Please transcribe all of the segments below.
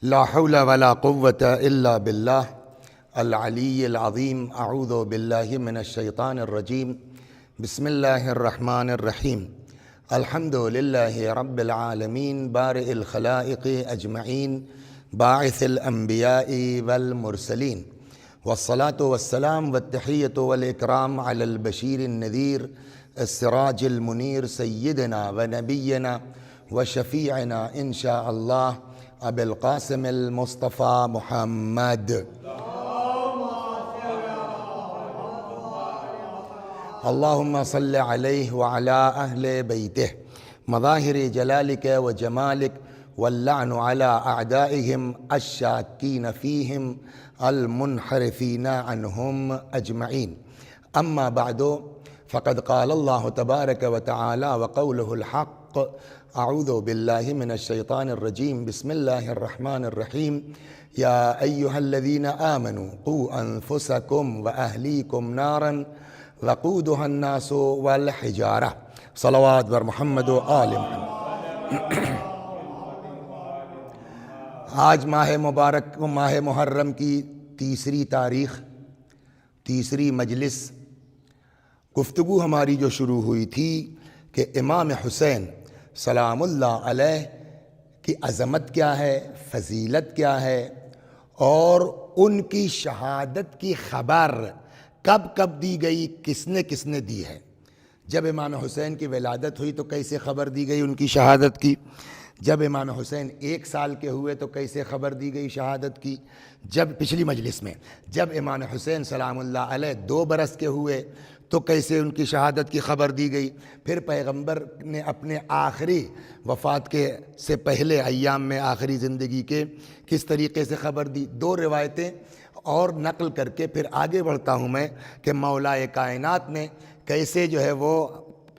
لا حول ولا قوة إلا بالله العلي العظيم. أعوذ بالله من الشيطان الرجيم. بسم الله الرحمن الرحيم. الحمد لله رب العالمين بارئ الخلائق أجمعين باعث الأنبياء والمرسلين، والصلاة والسلام والتحية والإكرام على البشير النذير السراج المنير سيدنا ونبينا وشفيعنا إن شاء الله أبي القاسم المصطفى محمد. اللهم صل عليه وعلى أهل بيته مظاهر جلالك وجمالك، واللعن على أعدائهم الشاكين فيهم المنحرفين عنهم أجمعين. أما بعد، فقد قال الله تبارك وتعالى وقوله الحق: أعوذ بالله من الشيطان الرجيم. بسم الله الرحمن الرحيم. يا أيها الذين آمنوا قوا أنفسكم وأهليكم نارا وقودها الناس والحجارة. صلوات بر محمد و آل محمد. آج ماہ مبارک ماہ محرم کی تیسری تاریخ، تیسری مجلس گفتگو ہماری جو شروع ہوئی تھی کہ امام حسین سلام اللہ علیہ کی عظمت کیا ہے، فضیلت کیا ہے، اور ان کی شہادت کی خبر کب کب دی گئی، کس نے دی ہے۔ جب امام حسین کی ولادت ہوئی تو کیسے خبر دی گئی ان کی شہادت کی؟ جب امام حسین 1 سال کے ہوئے تو کیسے خبر دی گئی شہادت کی؟ جب پچھلی مجلس میں جب امام حسین سلام اللہ علیہ 2 برس کے ہوئے تو کیسے ان کی شہادت کی خبر دی گئی؟ پھر پیغمبر نے اپنے آخری وفات کے سے پہلے ایام میں آخری زندگی کے کس طریقے سے خبر دی؟ 2 روایتیں اور نقل کر کے پھر آگے بڑھتا ہوں میں کہ مولا کائنات نے کیسے جو ہے وہ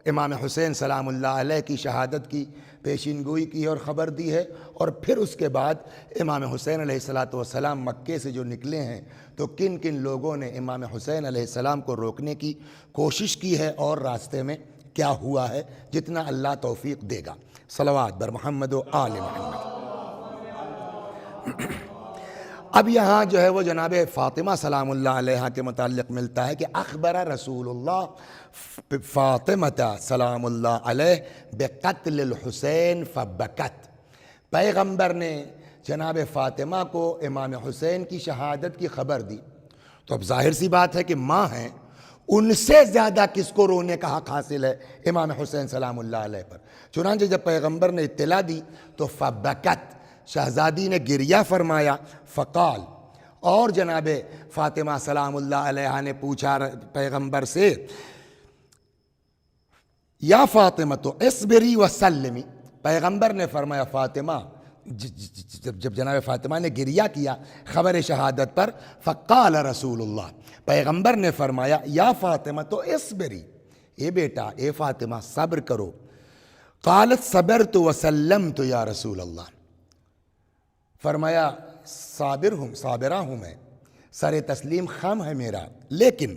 امام حسین سلام اللہ علیہ کی شہادت کی پیشین گوئی کی اور خبر دی ہے، اور پھر اس کے بعد امام حسین علیہ السلام مکے سے جو نکلے ہیں تو کن کن لوگوں نے امام حسین علیہ السلام کو روکنے کی کوشش کی ہے اور راستے میں کیا ہوا ہے، جتنا اللہ توفیق دے گا۔ صلوات بر محمد و آل محمد۔ اب یہاں جو ہے وہ جناب فاطمہ سلام اللہ علیہ کے متعلق ملتا ہے کہ اخبر رسول اللہ فاطمہ سلام اللہ علیہ بقتل الحسین فبکت۔ پیغمبر نے جناب فاطمہ کو امام حسین کی شہادت کی خبر دی، تو اب ظاہر سی بات ہے کہ ماں ہیں، ان سے زیادہ کس کو رونے کا حق حاصل ہے؟ امام حسین سلام اللہ علیہ پر۔ چنانچہ جب پیغمبر نے اطلاع دی تو فبکت، شہزادی نے گریہ فرمایا، فقال، اور جناب فاطمہ سلام اللہ علیہ نے پوچھا پیغمبر سے، یا فاطمہ تو اصبری وسلمی۔ پیغمبر نے فرمایا فاطمہ، جب جناب فاطمہ نے گریہ کیا خبر شہادت پر، فقال رسول اللہ، پیغمبر نے فرمایا یا فاطمہ تو اصبری، اے بیٹا اے فاطمہ صبر کرو۔ قالت صبرت وسلمت یا رسول اللہ، فرمایا صابرہ ہوں میں، سر تسلیم خم ہے میرا، لیکن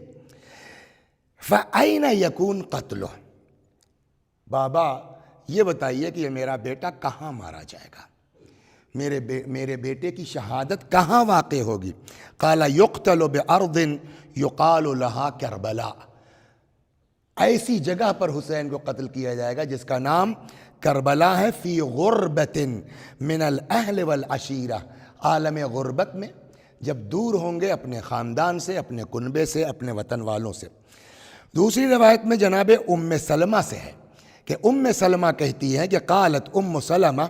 فَأَيْنَ يَكُونْ قَتْلُهُ، بابا یہ بتائیے کہ یہ میرا بیٹا کہاں مارا جائے گا، میرے بیٹے کی شہادت کہاں واقع ہوگی؟ قال يُقْتَلُ بِأَرْضٍ يُقَالُ لَهَا كَرْبَلَاء، ایسی جگہ پر حسین کو قتل کیا جائے گا جس کا نام کربلا ہے، فی غربت من الاہل والعشیرہ، عالم غربت میں جب دور ہوں گے اپنے خاندان سے، اپنے کنبے سے، اپنے وطن والوں سے۔ دوسری روایت میں جناب ام سلمہ سے ہے کہ ام سلمہ کہتی ہے کہ قالت ام سلمہ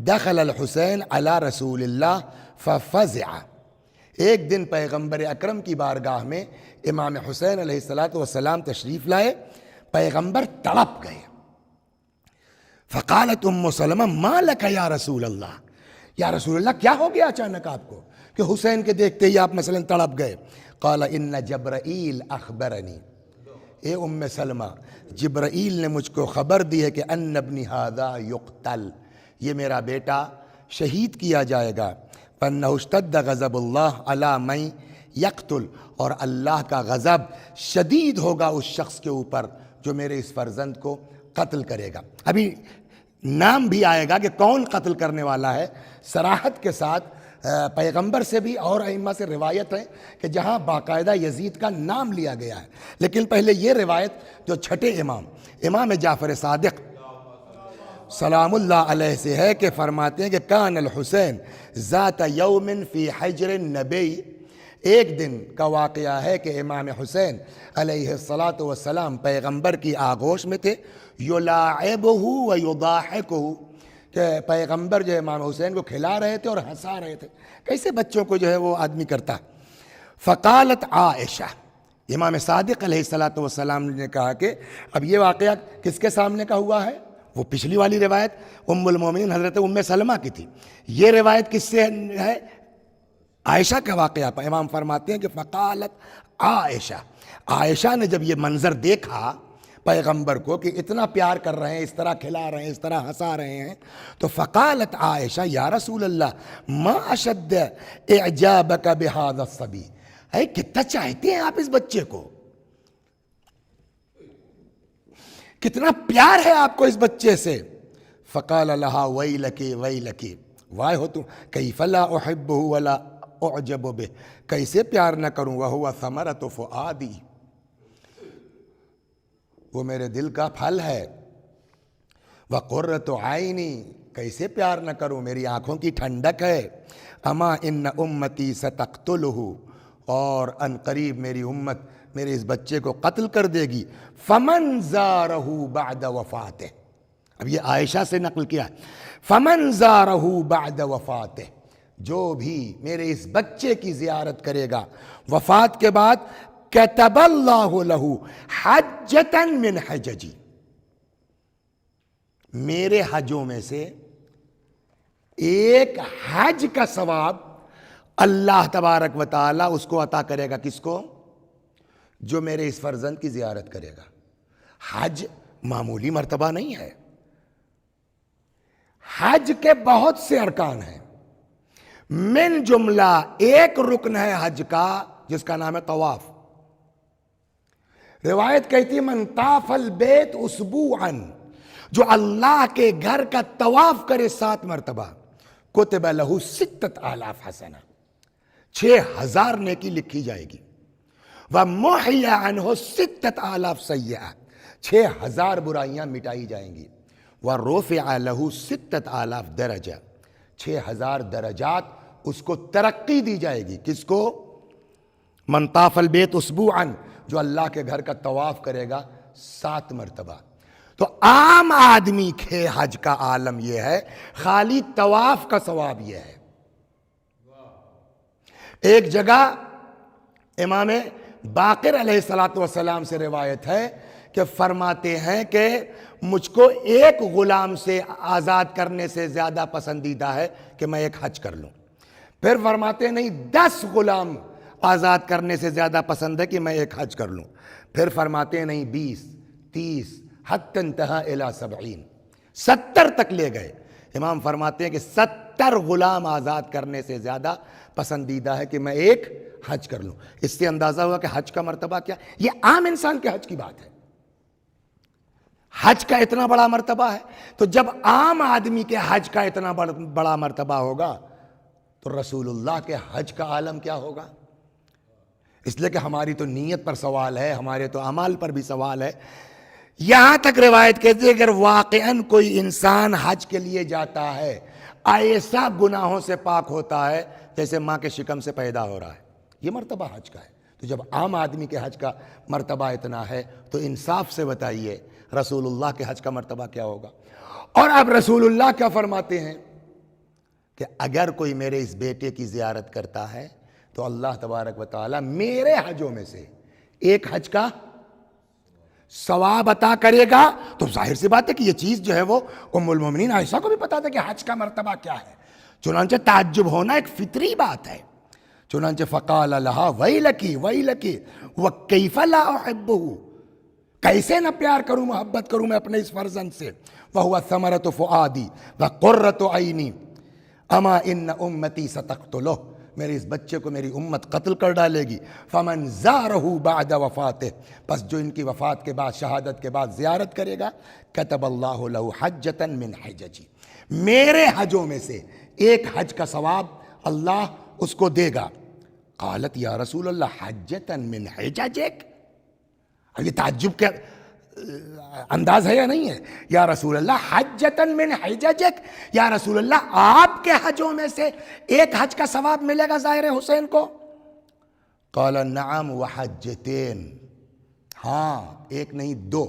دخل الحسین علی رسول اللہ ففزع، ایک دن پیغمبر اکرم کی بارگاہ میں امام حسین علیہ السلام تشریف لائے، پیغمبر تڑپ گئے۔ فقالت ام سلمہ ما لک یا رسول اللہ، یا رسول اللہ کیا ہو گیا اچانک آپ کو کہ حسین کے دیکھتے ہی آپ مثلا تڑپ گئے؟ قال ان جبرائیل اخبرنی، اے ام سلمہ جبرائیل نے مجھ کو خبر دی ہے کہ ان ابنی ھذا یقتل، یہ میرا بیٹا شہید کیا جائے گا، فانہ اشتد غضب اللہ علی من یقتل، اور اللہ کا غضب شدید ہوگا اس شخص کے اوپر جو میرے اس فرزند کو قتل کرے گا۔ ابھی نام بھی آئے گا کہ کون قتل کرنے والا ہے، صراحت کے ساتھ پیغمبر سے بھی اور ائمہ سے روایت ہے کہ جہاں باقاعدہ یزید کا نام لیا گیا ہے. لیکن پہلے یہ روایت جو چھٹے امام جعفر صادق سلام اللہ علیہ سے ہے کہ فرماتے ہیں کہ کان الحسین ذات یوم فی حجر النبی. ایک دن کا واقعہ ہے کہ امام حسین علیہ الصلاۃ والسلام پیغمبر کی آغوش میں تھے. یلاعبہ و یضاحکہ، کہ پیغمبر جو امام حسین کو کھلا رہے تھے اور ہنسا رہے تھے، کیسے بچوں کو جو ہے وہ آدمی کرتا. فقالت عائشہ، امام صادق علیہ الصلاۃ والسلام نے کہا کہ اب یہ واقعہ کس کے سامنے کا ہوا ہے؟ وہ پچھلی والی روایت ام المومنین حضرت ام سلمہ کی تھی. یہ روایت کس سے ہے؟ عائشہ کا واقعہ. امام فرماتے ہیں کہ فقالت عائشہ نے جب یہ منظر دیکھا پیغمبر کو کہ اتنا پیار کر رہے ہیں، اس طرح کھلا رہے ہیں، اس طرح ہنسا رہے ہیں، تو فقالت عائشہ یا رسول اللہ ما اشد اعجابک بہذا الصبی، اے کتنا چاہتے ہیں آپ اس بچے کو، کتنا پیار ہے آپ کو اس بچے سے. فقال لها ویلکی ویلکی، وائے ہو تم، کیف لا احبہ ولا اعجب بہ، کیسے پیار نہ کروں، وہو ثمرۃ فؤادی، وہ میرے دل کا پھل ہے، وقرۃ عینی، کیسے پیار نہ کروں، میری آنکھوں کی ٹھنڈک ہے. اما ان امتی ستقتلہ، اور ان قریب میری امت میرے اس بچے کو قتل کر دے گی. فمن زارہ بعد وفاتہ، اب یہ عائشہ سے نقل کیا ہے، فمن زارہ بعد وفاتہ، جو بھی میرے اس بچے کی زیارت کرے گا وفات کے بعد، کتب اللہ لہ حجۃ من حججی، میرے حجوں میں سے ایک حج کا ثواب اللہ تبارک و تعالی اس کو عطا کرے گا. کس کو؟ جو میرے اس فرزند کی زیارت کرے گا. حج معمولی مرتبہ نہیں ہے، حج کے بہت سے ارکان ہیں، من جملہ ایک رکن ہے حج کا جس کا نام ہے طواف. روایت کہتی ہے من طاف البیت اسبوعا، جو اللہ کے گھر کا طواف کرے 7 مرتبہ، کتب لہ 6000 حسنہ، 6000 نیکی لکھی جائے گی. ومحی عنہ 6000 سیئہ، 6000 برائیاں مٹائی جائیں گی. ورفع لہ 6000 درجہ، 6000 درجات اس کو ترقی دی جائے گی. کس کو؟ من طاف البیت اسبوعا، جو اللہ کے گھر کا طواف کرے گا 7 مرتبہ. تو عام آدمی کے حج کا عالم یہ ہے، خالی طواف کا ثواب یہ ہے. ایک جگہ امام باقر علیہ السلام سے روایت ہے کہ فرماتے ہیں کہ مجھ کو ایک غلام سے آزاد کرنے سے زیادہ پسندیدہ ہے کہ میں ایک حج کر لوں. پھر فرماتے ہیں نہیں، 10 غلام آزاد کرنے سے زیادہ پسند ہے کہ میں ایک حج کر لوں. پھر فرماتے ہیں نہیں، 20 30 حتی انتہا الی 70، 70 تک لے گئے. امام فرماتے ہیں کہ 70 غلام آزاد کرنے سے زیادہ پسندیدہ ہے کہ میں ایک حج کر لوں. اس سے اندازہ ہوا کہ حج کا مرتبہ کیا، یہ عام انسان کے حج کی بات ہے. حج کا اتنا بڑا مرتبہ ہے، تو جب عام آدمی کے حج کا اتنا بڑا مرتبہ ہوگا تو رسول اللہ کے حج کا عالم کیا ہوگا. اس لیے کہ ہماری تو نیت پر سوال ہے، ہمارے تو اعمال پر بھی سوال ہے. یہاں تک روایت کہتی ہے کہ اگر واقعاً کوئی انسان حج کے لیے جاتا ہے، ایسا گناہوں سے پاک ہوتا ہے جیسے ماں کے شکم سے پیدا ہو رہا ہے. یہ مرتبہ حج کا ہے. تو جب عام آدمی کے حج کا مرتبہ اتنا ہے تو انصاف سے بتائیے رسول اللہ کے حج کا مرتبہ کیا ہوگا. اور اب رسول اللہ کیا فرماتے ہیں کہ اگر کوئی میرے اس بیٹے کی زیارت کرتا ہے تو اللہ تبارک و تعالی میرے حجوں میں سے ایک حج کا ثواب عطا کرے گا. تو ظاہر سی بات ہے کہ یہ چیز جو ہے وہ ام المومنین عائشہ کو بھی پتا تھا کہ حج کا مرتبہ کیا ہے. چنانچہ تعجب ہونا ایک فطری بات ہے. چنانچہ فقال لہا ویلکی ویلکی وکیف لا احبہ، کیسے نہ پیار کروں، محبت کروں میں اپنے اس فرزند سے. وہو ثمرۃ فؤادی وقرۃ عینی اما ان امتی ستقتلہ، میرے اس بچے کو میری امت قتل کر ڈالے گی. فمن زارہ بعد وفاتہ، پس جو ان کی وفات کے بعد، شہادت کے بعد زیارت کرے گا، کتب اللہ لہ حجۃ من حججی، میرے حجوں میں سے ایک حج کا ثواب اللہ اس کو دے گا۔ قالت یا رسول اللہ حجتا من حججک، اب یہ تعجب کا انداز ہے یا نہیں ہے؟ یا رسول اللہ حجتا من حججک، یا رسول اللہ آپ کے حجوں میں سے ایک حج کا ثواب ملے گا ظاہر حسین کو؟ قال نعم وحجتین، ہاں ایک نہیں دو۔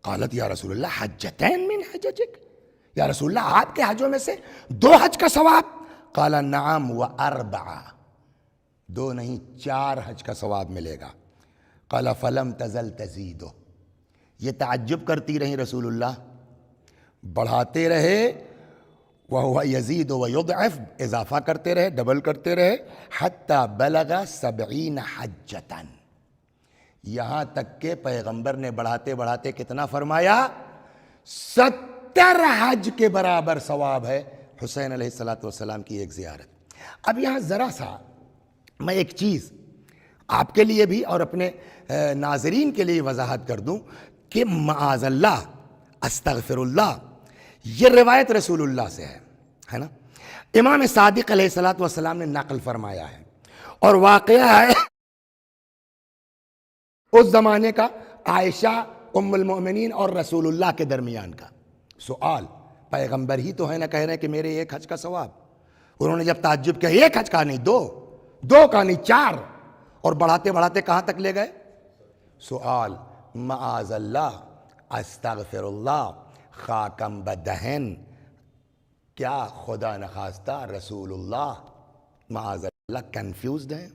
قالت یا رسول اللہ حجتین من حججک، یا رسول اللہ آپ کے حجوں میں سے دو حج کا ثواب؟ قال نعم واربع، دو نہیں 4 حج کا ثواب ملے گا۔ قال فلم تزل تزیدہ، یہ تعجب کرتی رہی رسول اللہ، بڑھاتے رہے، وَهُوَ يَزِيدُ وَيُضْعِفُ، اضافہ کرتے رہے، ڈبل کرتے رہے، حتی بلغ 70 حجتاً، یہاں تک کہ پیغمبر نے بڑھاتے بڑھاتے کتنا فرمایا؟ 70 حج کے برابر ثواب ہے حسین علیہ السلام کی ایک زیارت۔ اب یہاں ذرا سا میں ایک چیز آپ کے لیے بھی اور اپنے ناظرین کے لیے وضاحت کر دوں کہ معاذ اللہ، استغفر اللہ، یہ روایت رسول اللہ سے ہے نا، امام صادق علیہ السلام نے نقل فرمایا ہے، اور واقعہ ہے اس زمانے کا عائشہ ام المؤمنین اور رسول اللہ کے درمیان کا۔ سوال، پیغمبر ہی تو ہے نا کہہ رہے ہیں کہ میرے ایک حج کا ثواب، انہوں نے جب تعجب کیا ایک حج کا نہیں دو کا نہیں 4، اور بڑھاتے بڑھاتے کہاں تک لے گئے؟ سوال، معاذ اللہ، استغفر اللہ، خاکم بدہن، کیا خدا نخواستہ رسول اللہ معاذ اللہ کنفیوزڈ ہیں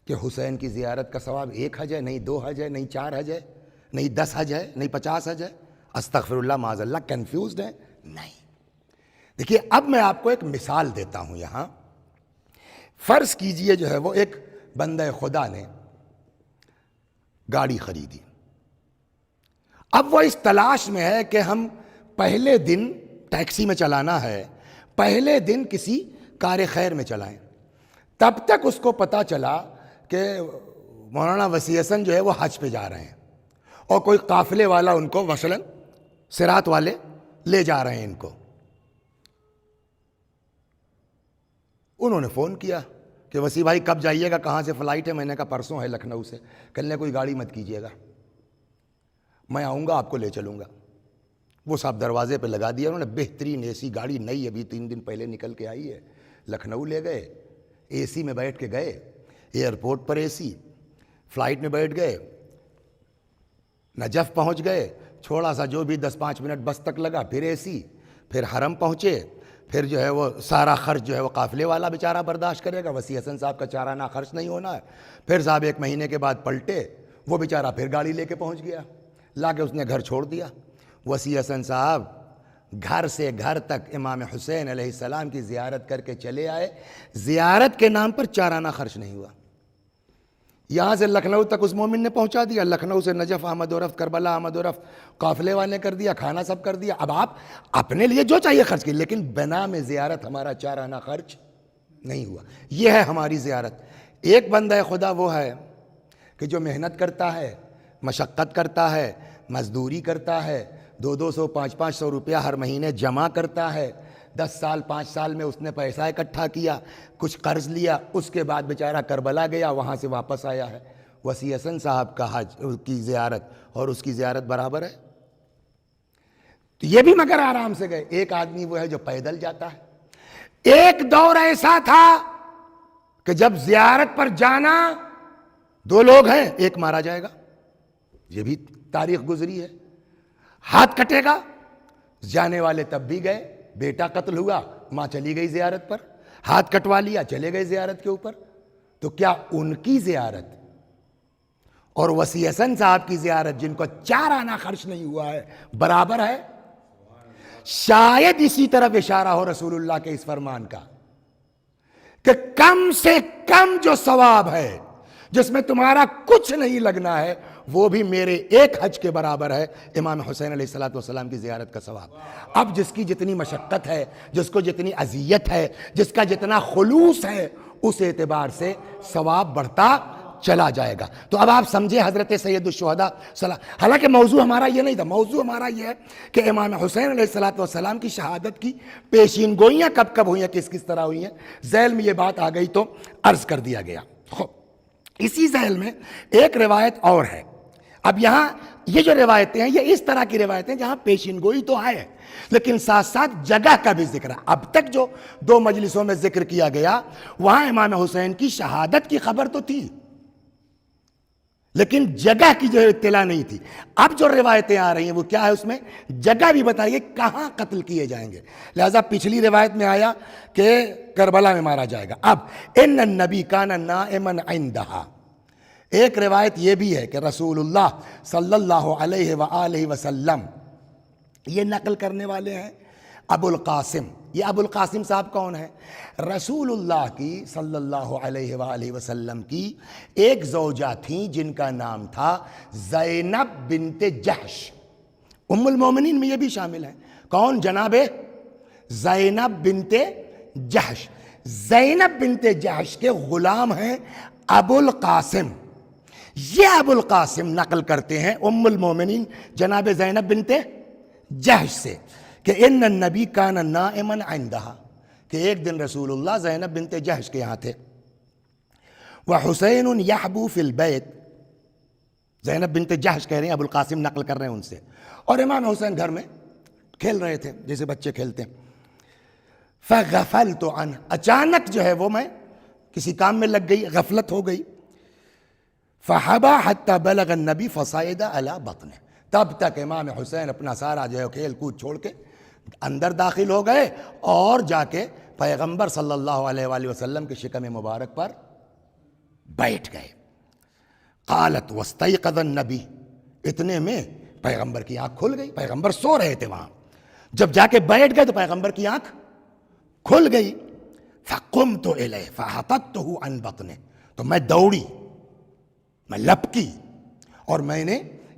کہ حسین کی زیارت کا ثواب ایک حج ہے، نہیں 2 حج ہے، نہیں 4 حج ہے، نہیں 10 حج ہے، نہیں 50 حج ہے؟ استغفر اللہ، معاذ اللہ، کنفیوزڈ ہیں؟ نہیں۔ دیکھیے اب میں آپ کو ایک مثال دیتا ہوں یہاں۔ فرض کیجئے جو ہے وہ ایک بندہ خدا نے گاڑی خریدی، اب وہ اس تلاش میں ہے کہ ہم پہلے دن ٹیکسی میں چلانا ہے، پہلے دن کسی کار خیر میں چلائیں۔ تب تک اس کو پتا چلا کہ مولانا وسیع حسن جو ہے وہ حج پہ جا رہے ہیں، اور کوئی قافلے والا ان کو مثلاً صراط والے لے جا رہے ہیں ان کو۔ انہوں نے فون کیا کہ وسیع بھائی کب جائیے گا، کہاں سے فلائٹ ہے؟ میں نے کہا پرسوں ہے لکھنؤ سے۔ کہنے کوئی گاڑی مت کیجیے گا، میں آؤں گا آپ کو لے چلوں گا۔ وہ صاحب دروازے پہ لگا دیا انہوں نے، بہترین اے سی گاڑی، نئی ابھی 3 دن پہلے نکل کے آئی ہے، لکھنؤ لے گئے، اے سی میں بیٹھ کے گئے، ایئرپورٹ پر اے سی، فلائٹ میں بیٹھ گئے، نجف پہنچ گئے، تھوڑا سا جو بھی 10-5 منٹ بس تک لگا، پھر اے سی، پھر حرم پہنچے، پھر جو ہے وہ سارا خرچ جو ہے وہ قافلے والا بیچارہ برداشت کرے گا، وسیع حسن صاحب کا چارانہ خرچ نہیں ہونا ہے۔ پھر صاحب 1 مہینے کے بعد پلٹے، وہ بیچارہ پھر گاڑی لے کے پہنچ گیا، لا کے اس نے گھر چھوڑ دیا۔ وسیع حسن صاحب گھر سے گھر تک امام حسین علیہ السلام کی زیارت کر کے چلے آئے، زیارت کے نام پر چارانہ خرچ نہیں ہوا۔ یہاں سے لکھنؤ تک اس مومن نے پہنچا دیا، لکھنؤ سے نجف آمد و رفت، کربلا آمد و رفت، قافلے والے کر دیا، کھانا سب کر دیا۔ اب آپ اپنے لیے جو چاہیے خرچ کیجیے، لیکن بنا میں زیارت ہمارا چارانہ خرچ نہیں ہوا۔ یہ ہے ہماری زیارت۔ ایک بندہ خدا وہ ہے کہ جو محنت کرتا ہے، مشقت کرتا ہے، مزدوری کرتا ہے، 200 500 روپیہ ہر مہینے جمع کرتا ہے، 10 سال 5 سال میں اس نے پیسہ اکٹھا کیا، کچھ قرض لیا، اس کے بعد بیچارہ کربلا گیا، وہاں سے واپس آیا ہے۔ وسیع حسن صاحب کا حج کی زیارت اور اس کی زیارت برابر ہے؟ تو یہ بھی مگر آرام سے گئے۔ ایک آدمی وہ ہے جو پیدل جاتا ہے۔ ایک دور ایسا تھا کہ جب زیارت پر جانا 2 لوگ ہیں، ایک مارا جائے گا، یہ بھی تاریخ گزری ہے، ہاتھ کٹے گا، جانے والے تب بھی گئے، بیٹا قتل ہوا، ماں چلی گئی زیارت پر، ہاتھ کٹوا لیا، چلے گئے زیارت کے اوپر۔ تو کیا ان کی زیارت اور وسیع حسن صاحب کی زیارت، جن کو 4 آنا خرچ نہیں ہوا ہے، برابر ہے؟ شاید اسی طرف اشارہ ہو رسول اللہ کے اس فرمان کا کہ کم سے کم جو ثواب ہے، جس میں تمہارا کچھ نہیں لگنا ہے، وہ بھی میرے ایک حج کے برابر ہے، امام حسین علیہ السلام کی زیارت کا ثواب۔ اب جس کی جتنی مشقت ہے، جس کو جتنی اذیت ہے، جس کا جتنا خلوص ہے، اس اعتبار سے ثواب بڑھتا چلا جائے گا۔ تو اب آپ سمجھے حضرت سید الشہداء حالانکہ موضوع ہمارا یہ نہیں تھا، موضوع ہمارا یہ ہے کہ امام حسین علیہ السلام کی شہادت کی پیشین گوئیاں کب کب ہوئی ہیں، کس کس طرح ہوئی ہیں، ذیل میں یہ بات آ گئی تو عرض کر دیا گیا۔ اسی ذیل میں ایک روایت اور ہے۔ اب یہاں یہ جو روایتیں ہیں یہ اس طرح کی روایتیں جہاں پیشین گوئی تو ہے لیکن ساتھ ساتھ جگہ کا بھی ذکر ہے۔ اب تک جو 2 مجلسوں میں ذکر کیا گیا وہاں امام حسین کی شہادت کی خبر تو تھی لیکن جگہ کی جو اطلاع نہیں تھی۔ اب جو روایتیں آ رہی ہیں وہ کیا ہے، اس میں جگہ بھی بتائیے کہاں قتل کیے جائیں گے۔ لہذا پچھلی روایت میں آیا کہ کربلا میں مارا جائے گا۔ اب ان النبی کان نائما عندہا، ایک روایت یہ بھی ہے کہ رسول اللہ صلی اللہ علیہ وآلہ وسلم یہ نقل کرنے والے ہیں ابو القاسم۔ یہ ابو القاسم صاحب کون ہے؟ رسول اللہ کی صلی اللہ علیہ وآلہ وسلم کی ایک زوجہ تھیں جن کا نام تھا زینب بنت جحش۔ ام المومنین میں یہ بھی شامل ہے۔ کون؟ جناب زینب بنت جحش۔ زینب بنت جحش کے غلام ہیں ابو القاسم۔ یہ ابو القاسم نقل کرتے ہیں ام المومنین جناب زینب بنت جحش سے کہ ان النبی کان نائما عندہا، کہ ایک دن رسول اللہ زینب بنت جحش کے یہاں تھے۔ وحسین یحبو فی البیت، زینب بنت جحش کہہ رہے ہیں، ابو القاسم نقل کر رہے ہیں ان سے، اور امام حسین گھر میں کھیل رہے تھے جیسے بچے کھیلتے ہیں۔ فغفلت عنہ، اچانک جو ہے وہ میں کسی کام میں لگ گئی، غفلت ہو گئی۔ فحبا حتی بلغ النبی فصعد علی بطنہ، تب تک امام حسین اپنا سارا جو ہے کھیل کود چھوڑ کے اندر داخل ہو گئے اور جا کے پیغمبر صلی اللہ علیہ وآلہ وسلم کے شکم مبارک پر بیٹھ گئے۔ قالت واستيقظ النبی، اتنے میں پیغمبر کی آنکھ کھل گئی، پیغمبر سو رہے تھے وہاں، جب جا کے بیٹھ گئے تو پیغمبر کی آنکھ کھل گئی۔ فقمت الیہ فحطبته عن بطنہ، تو میں دوڑی، میں لپکی اور میں نے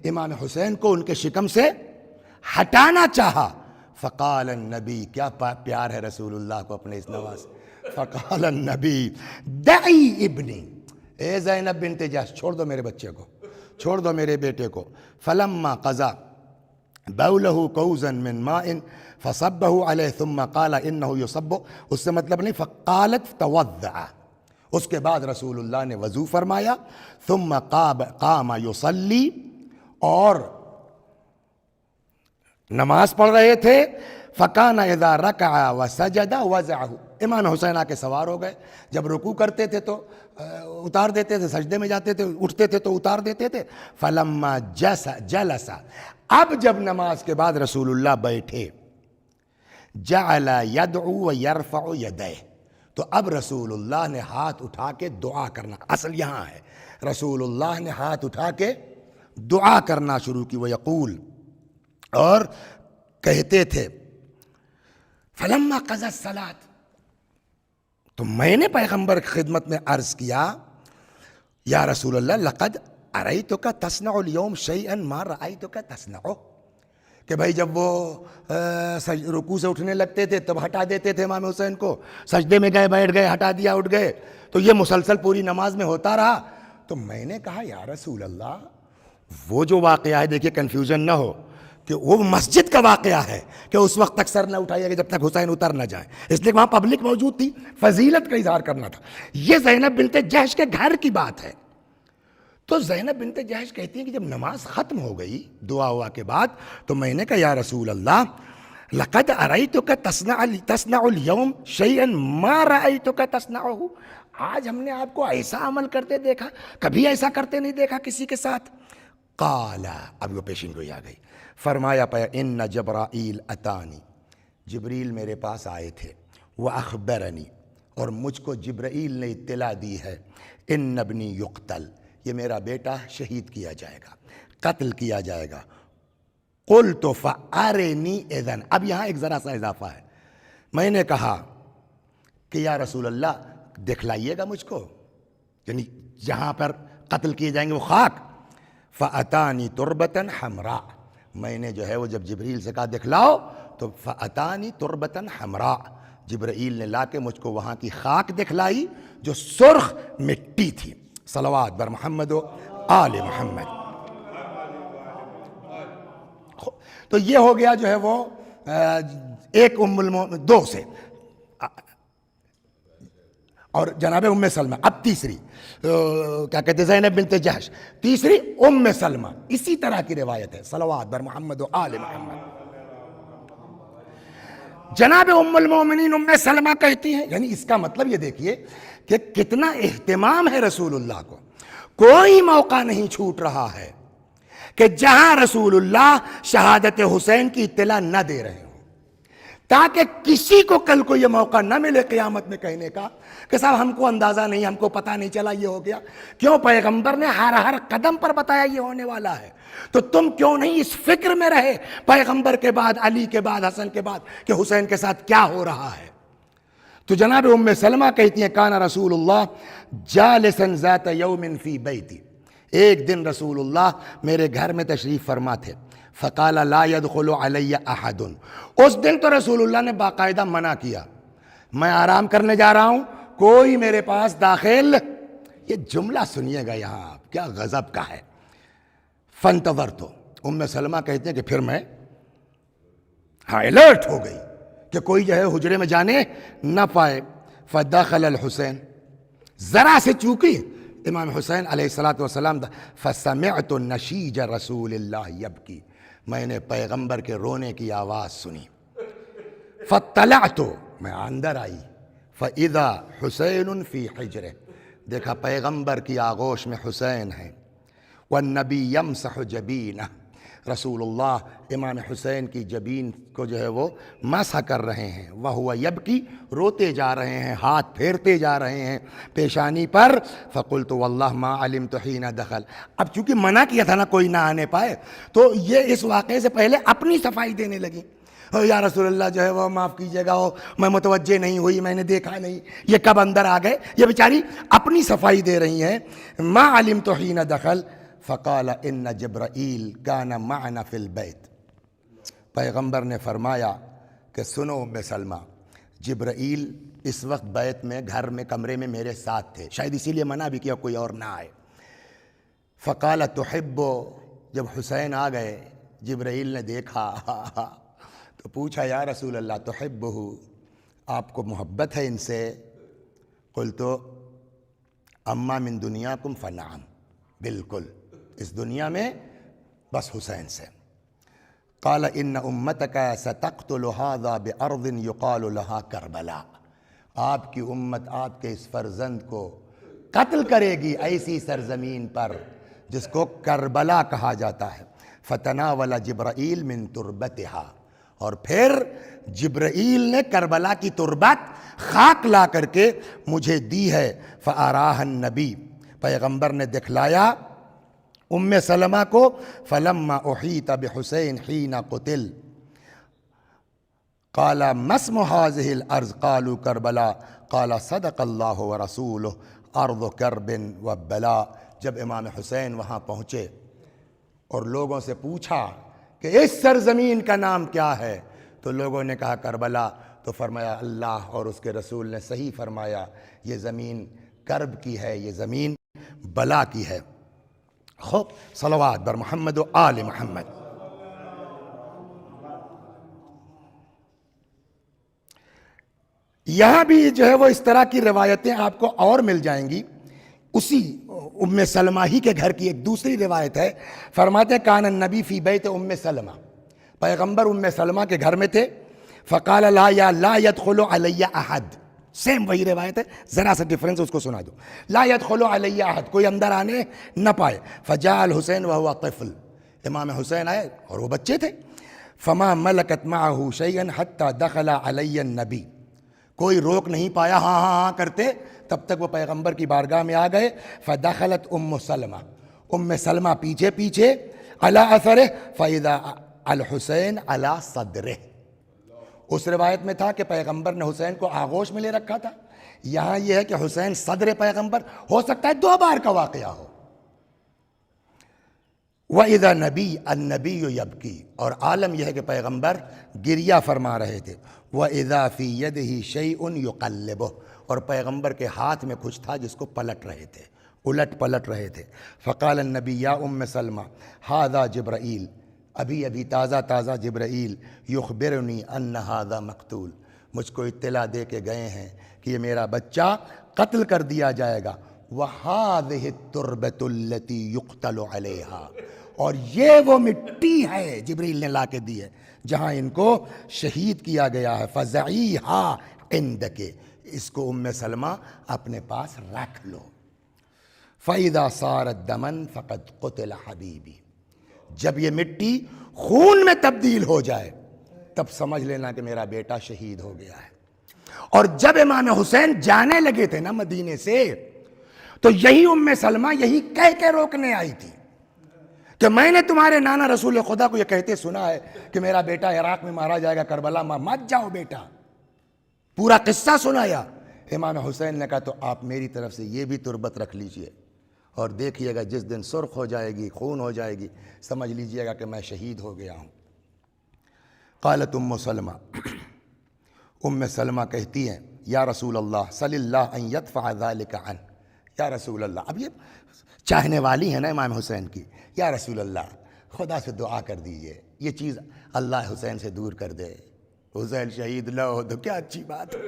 امام حسین کو ان کے شکم سے ہٹانا چاہا۔ فقال النبی، کیا پیار ہے رسول اللہ کو اپنے اس نواز، فقال النبی دعی ابنی، اے زینب بنت جحش چھوڑ دو میرے بچے کو، چھوڑ دو میرے بیٹے کو۔ فلما قضا بولہ کوزا من ماء فصبہ علیہ ثم قال انہ یصب، اس سے مطلب نہیں، فقالت توضع، اس کے بعد رسول اللہ نے وضو فرمایا۔ ثم قام یصلی، اور نماز پڑھ رہے تھے۔ فکان اذا رکع وسجد وضعہ، امام حسین آ کے سوار ہو گئے، جب رکوع کرتے تھے تو اتار دیتے تھے، سجدے میں جاتے تھے اٹھتے تھے تو اتار دیتے تھے۔ فلما جلس، اب جب نماز کے بعد رسول اللہ بیٹھے، جعل یدعو ویرفع یدیہ، تو اب رسول اللہ نے ہاتھ اٹھا کے دعا کرنا، اصل یہاں ہے، رسول اللہ نے ہاتھ اٹھا کے دعا کرنا شروع کی۔ ویقول، اور کہتے تھے، فلما قضى الصلاۃ، تو میں نے پیغمبر کی خدمت میں عرض کیا، یا رسول اللہ لقد ارأیتک تصنع اليوم شیئا ما رأیتک تصنعہ، کہ بھائی جب وہ رکوع سے اٹھنے لگتے تھے تب ہٹا دیتے تھے امام حسین کو، سجدے میں گئے بیٹھ گئے ہٹا دیا اٹھ گئے، تو یہ مسلسل پوری نماز میں ہوتا رہا۔ تو میں نے کہا یا رسول اللہ، وہ جو واقعہ ہے، دیکھیے کنفیوژن نہ ہو کہ وہ مسجد کا واقعہ ہے کہ اس وقت تک سر نہ اٹھائیے گا جب تک حسین اتر نہ جائیں، اس لیے وہاں پبلک موجود تھی، فضیلت کا اظہار کرنا تھا۔ یہ زینب بنت جحش کے گھر کی بات ہے۔ تو زینب بنت جحش کہتی ہیں کہ جب نماز ختم ہو گئی دعا ہوا کے بعد، تو میں نے کہا یا رسول اللہ لقد ارأیتک تصنع اليوم شیئا ما رأیتک تصنعہ، آج ہم نے آپ کو ایسا عمل کرتے دیکھا، کبھی ایسا کرتے نہیں دیکھا کسی کے ساتھ۔ قال، اب وہ پیشین گوئی آ گئی، فرمایا ان جبرائیل اتانی، جبریل میرے پاس آئے تھے، واخبرنی، اور مجھ کو جبرائیل نے اطلاع دی ہے، ان ابنی یقتل، یہ میرا بیٹا شہید کیا جائے گا، قتل کیا جائے گا۔ قلت فارنی اذن، اب یہاں ایک ذرا سا اضافہ ہے، میں نے کہا کہ یا رسول اللہ دکھلائیے گا مجھ کو، یعنی جہاں پر قتل کیے جائیں گے وہ خاک۔ فاتانی تربتا حمراء، میں نے جو ہے وہ جب جبریل سے کہا دکھلاؤ، تو فاتانی تربتا حمراء، جبرائیل نے لا کے مجھ کو وہاں کی خاک دکھلائی جو سرخ مٹی تھی۔ صلوات بر محمد و آل محمد۔ تو یہ ہو گیا جو ہے وہ ایک دو سے، اور جناب ام سلمہ۔ اب تیسری کیا کہتے ہیں، زینب بنت جحش، تیسری ام سلمہ، اسی طرح کی روایت ہے، صلوات بر محمد و آل محمد۔ جناب ام المومنین ام سلمہ کہتی ہیں، یعنی اس کا مطلب یہ دیکھیے کہ کتنا اہتمام ہے رسول اللہ کو، کوئی موقع نہیں چھوٹ رہا ہے کہ جہاں رسول اللہ شہادت حسین کی اطلاع نہ دے رہے ہوں، تاکہ کسی کو کل کو یہ موقع نہ ملے قیامت میں کہنے کا کہ صاحب ہم کو اندازہ نہیں، ہم کو پتہ نہیں چلا یہ ہو گیا۔ کیوں؟ پیغمبر نے ہر قدم پر بتایا یہ ہونے والا ہے، تو تم کیوں نہیں اس فکر میں رہے پیغمبر کے بعد، علی کے بعد، حسن کے بعد، کہ حسین کے ساتھ کیا ہو رہا ہے؟ تو جناب ام سلمہ کہتی ہیں کان رسول اللہ جالسا ذات یوم فی بیتی، ایک دن رسول اللہ میرے گھر میں تشریف فرما تھے، فقال لا يدخل علی احد، اس دن تو رسول اللہ نے باقاعدہ منع کیا، میں آرام کرنے جا رہا ہوں، کوئی میرے پاس داخل، یہ جملہ سنیے گا یہاں آپ، کیا غضب کا ہے۔ فانتظرت، ام سلمہ کہتے ہیں کہ پھر میں الرٹ ہو گئی کہ کوئی جو ہے حجرے میں جانے نہ پائے۔ فدخل الحسین، ذرا سے چوکی امام حسین علیہ الصلوۃ والسلام، فسمعت نشیج رسول اللہ یبکی، میں نے پیغمبر کے رونے کی آواز سنی۔ فطلعت، میں اندر آئی، فاذا حسین فی حجرہ، دیکھا پیغمبر کی آغوش میں حسین ہے، والنبی یمسح جبینہ، رسول اللہ امام حسین کی جبین کو جو ہے وہ مسح کر رہے ہیں، وہو یبکی، روتے جا رہے ہیں، ہاتھ پھیرتے جا رہے ہیں پیشانی پر۔ فقلت واللہ ما علمت حین دخل، اب چونکہ منع کیا تھا نا کوئی نہ آنے پائے، تو یہ اس واقعے سے پہلے اپنی صفائی دینے لگی، یا رسول اللہ جو ہے وہ معاف کیجیے گا، میں متوجہ نہیں ہوئی، میں نے دیکھا نہیں، یہ کب اندر آ گئے، یہ بیچاری اپنی صفائی دے رہی ہیں۔ ما علمت حین دخل فقال ان جبرائیل کان معنا فی البیت، پیغمبر نے فرمایا کہ سنو ام سلمہ، جبرائیل اس وقت بیت میں، گھر میں، کمرے میں میرے ساتھ تھے، شاید اسی لیے منع بھی کیا کوئی اور نہ آئے۔ فقال تحب، جب حسین آ گئے، جبرائیل نے دیکھا تو پوچھا یا رسول اللہ تحبہ، آپ کو محبت ہے ان سے؟ قلت اما من دنیاکم فنعم، بالکل اس دنیا میں بس حسین سے۔ قال ان امتک ستقتل هذا بارض یقال لها کربلا، آپ کی امت آپ کے اس فرزند کو قتل کرے گی ایسی سرزمین پر جس کو کربلا کہا جاتا ہے۔ فتناول جبرائیل من تربتها، اور پھر جبرائیل نے کربلا کی تربت خاک لا کر کے مجھے دی ہے۔ فاراہ النبی، پیغمبر نے دکھلایا ام سلمہ کو۔ فلما احیط بحسین حین قتل قال ما اسم هذه الارض قالوا کربلا قال صدق اللہ ورسولہ ارض کرب وبلا، جب امام حسین وہاں پہنچے اور لوگوں سے پوچھا کہ اس سرزمین کا نام کیا ہے، تو لوگوں نے کہا کربلا، تو فرمایا اللہ اور اس کے رسول نے صحیح فرمایا، یہ زمین کرب کی ہے، یہ زمین بلا کی ہے۔ خوب، صلوات بر محمد و آل محمد۔ یہاں بھی جو ہے وہ اس طرح کی روایتیں آپ کو اور مل جائیں گی۔ اسی ام سلمہ ہی کے گھر کی ایک دوسری روایت ہے، فرماتے ہیں کان النبی فی بیت ام سلمہ، پیغمبر ام سلمہ کے گھر میں تھے۔ فقال لا يدخل علی احد، سیم وہی روایت ہے، ذرا سا ڈفرنس اس کو سنا دو، لا يدخل علی احد، کوئی اندر آنے نہ پائے۔ فجاء الحسین وهو طفل، امام حسین آئے اور وہ بچے تھے۔ فما ملکت معه شیئا حتى دخل علی النبی، کوئی روک نہیں پایا ہاں ہاں ہاں کرتے، تب تک وہ پیغمبر کی بارگاہ میں آ گئے۔ فدخلت ام سلمہ، ام سلمہ پیچھے پیچھے، علی اثرہ فاذا الحسین علی صدرہ، اس روایت میں تھا کہ پیغمبر نے حسین کو آغوش میں لے رکھا تھا، یہاں یہ ہے کہ حسین صدر پیغمبر، ہو سکتا ہے دو بار کا واقعہ ہو۔ وَإِذَا نَبِيٌّ النَّبِيُّ يَبْكِي، اور عالم یہ ہے کہ پیغمبر گریہ فرما رہے تھے۔ وَإِذَا فِي يَدِهِ شَيْءٌ يُقَلِّبُهُ، اور پیغمبر کے ہاتھ میں کچھ تھا جس کو پلٹ رہے تھے، الٹ پلٹ رہے تھے. فقال النبی یا ام سلمہ ھذا جبرائیل، ابھی تازہ جبرائیل یخبرنی ان ھذا مقتول، مجھ کو اطلاع دے کے گئے ہیں کہ یہ میرا بچہ قتل کر دیا جائے گا. وَهَذِهِ التُّرْبَةُ الَّتِي يُقْتَلُ عَلَيْهَا، اور یہ وہ مٹی ہے جبریل نے لا کے دی ہے جہاں ان کو شہید کیا گیا ہے. فَزَعِيهَا عِنْدَكِ، اس کو ام سلمہ اپنے پاس رکھ لو. فَإِذَا صَارَتْ دَمًا فَقَدْ قُتِلَ حَبِيبِي، جب یہ مٹی خون میں تبدیل ہو جائے تب سمجھ لینا کہ میرا بیٹا شہید ہو گیا ہے. اور جب امام حسین جانے لگے تھے نا مدینے سے، تو یہی ام سلمہ یہی کہہ کے روکنے آئی تھی کہ میں نے تمہارے نانا رسول خدا کو یہ کہتے سنا ہے کہ میرا بیٹا عراق میں مارا جائے گا، کربلا میں مت جاؤ بیٹا. پورا قصہ سنایا. امام حسین نے کہا تو آپ میری طرف سے یہ بھی تربت رکھ لیجئے، اور دیکھیے گا جس دن سرخ ہو جائے گی، خون ہو جائے گی، سمجھ لیجئے گا کہ میں شہید ہو گیا ہوں. قالت ام سلمہ، ام سلمہ کہتی ہیں یا رسول اللہ صلی اللہ ان یدفع ذلک عنہ، یا رسول اللہ، اب یہ چاہنے والی ہیں نا امام حسین کی، یا رسول اللہ خدا سے دعا کر دیجئے یہ چیز اللہ حسین سے دور کر دے، حسین شہید نہ ہو تو کیا اچھی بات ہے.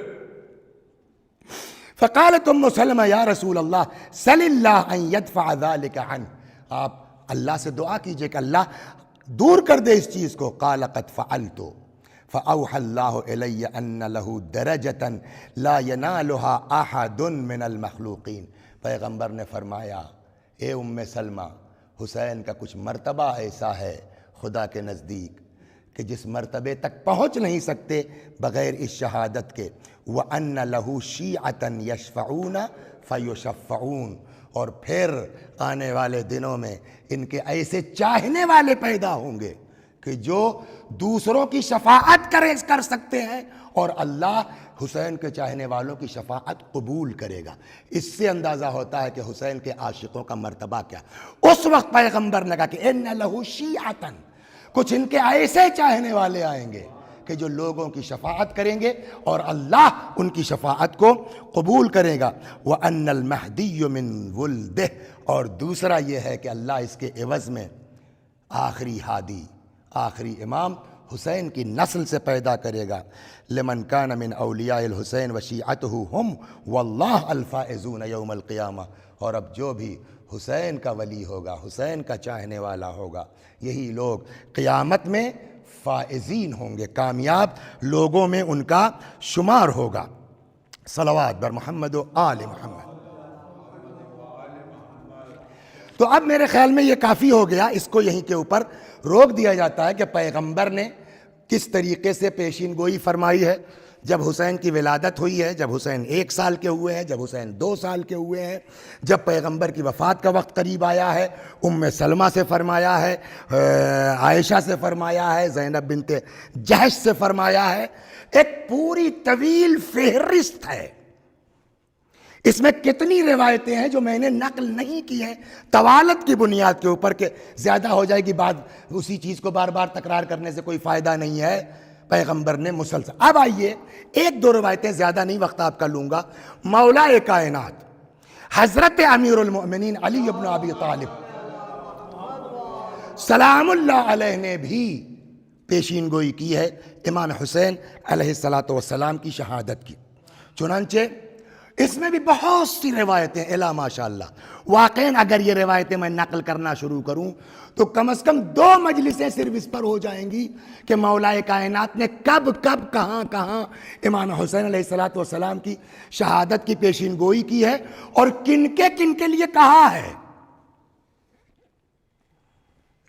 فقالت ام سلمہ یا رسول اللہ صلی اللہ ان یدفع ذلک عنہ، آپ اللہ سے دعا کیجئے کہ اللہ دور کر دے اس چیز کو. قال قد فعلت فأوحى الله إلي أن له درجة لا ينالها أحد من المخلوقین، پیغمبر نے فرمایا اے ام سلمہ، حسین کا کچھ مرتبہ ایسا ہے خدا کے نزدیک کہ جس مرتبے تک پہنچ نہیں سکتے بغیر اس شہادت کے. وَأَنَّ لَهُ شِيعَةً يَشْفَعُونَ فَيُشَفَّعُونَ، اور پھر آنے والے دنوں میں ان کے ایسے چاہنے والے پیدا ہوں گے کہ جو دوسروں کی شفاعت کر سکتے ہیں، اور اللہ حسین کے چاہنے والوں کی شفاعت قبول کرے گا. اس سے اندازہ ہوتا ہے کہ حسین کے عاشقوں کا مرتبہ کیا. اس وقت پیغمبر نے کہا کہ ان لہو شیعتن، کچھ ان کے ایسے چاہنے والے آئیں گے کہ جو لوگوں کی شفاعت کریں گے اور اللہ ان کی شفاعت کو قبول کرے گا. وَأَنَّ الْمَهْدِيُّ مِنْ وُلْدِهِ، اور دوسرا یہ ہے کہ اللہ اس کے عوض میں آخری ہادی، آخری امام حسین کی نسل سے پیدا کرے گا. لمن کان من اولیاء الحسین وشیعته ہم واللہ الفائزون یوم القیامہ، اور اب جو بھی حسین کا ولی ہوگا، حسین کا چاہنے والا ہوگا، یہی لوگ قیامت میں فائزین ہوں گے، کامیاب لوگوں میں ان کا شمار ہوگا. صلوات بر محمد و آل محمد. تو اب میرے خیال میں یہ کافی ہو گیا، اس کو یہیں کے اوپر روک دیا جاتا ہے کہ پیغمبر نے کس طریقے سے پیشین گوئی فرمائی ہے. جب حسین کی ولادت ہوئی ہے، جب حسین 1 سال کے ہوئے ہیں، جب حسین 2 سال کے ہوئے ہیں، جب پیغمبر کی وفات کا وقت قریب آیا ہے، ام سلمہ سے فرمایا ہے، عائشہ سے فرمایا ہے، زینب بنت جحش سے فرمایا ہے. ایک پوری طویل فہرست ہے. اس میں کتنی روایتیں ہیں جو میں نے نقل نہیں کی ہیں طوالت کی بنیاد کے اوپر کہ زیادہ ہو جائے گی بات، اسی چیز کو بار بار تکرار کرنے سے کوئی فائدہ نہیں ہے. پیغمبر نے مسلسل، اب آئیے 1-2 روایتیں، زیادہ نہیں وقت آپ کا لوں گا. مولا کائنات حضرت امیر المؤمنین علی ابن ابی طالب سلام اللہ علیہ نے بھی پیشین گوئی کی ہے امام حسین علیہ السلام کی شہادت کی. چنانچہ اس میں بھی بہت سی روایتیں الا ماشاء اللہ. واقعاً اگر یہ روایتیں میں نقل کرنا شروع کروں تو کم از کم 2 مجلسیں صرف اس پر ہو جائیں گی کہ مولا کائنات نے کب کہاں امام حسین علیہ السلام کی شہادت کی پیشین گوئی کی ہے اور کن کے لیے کہا ہے.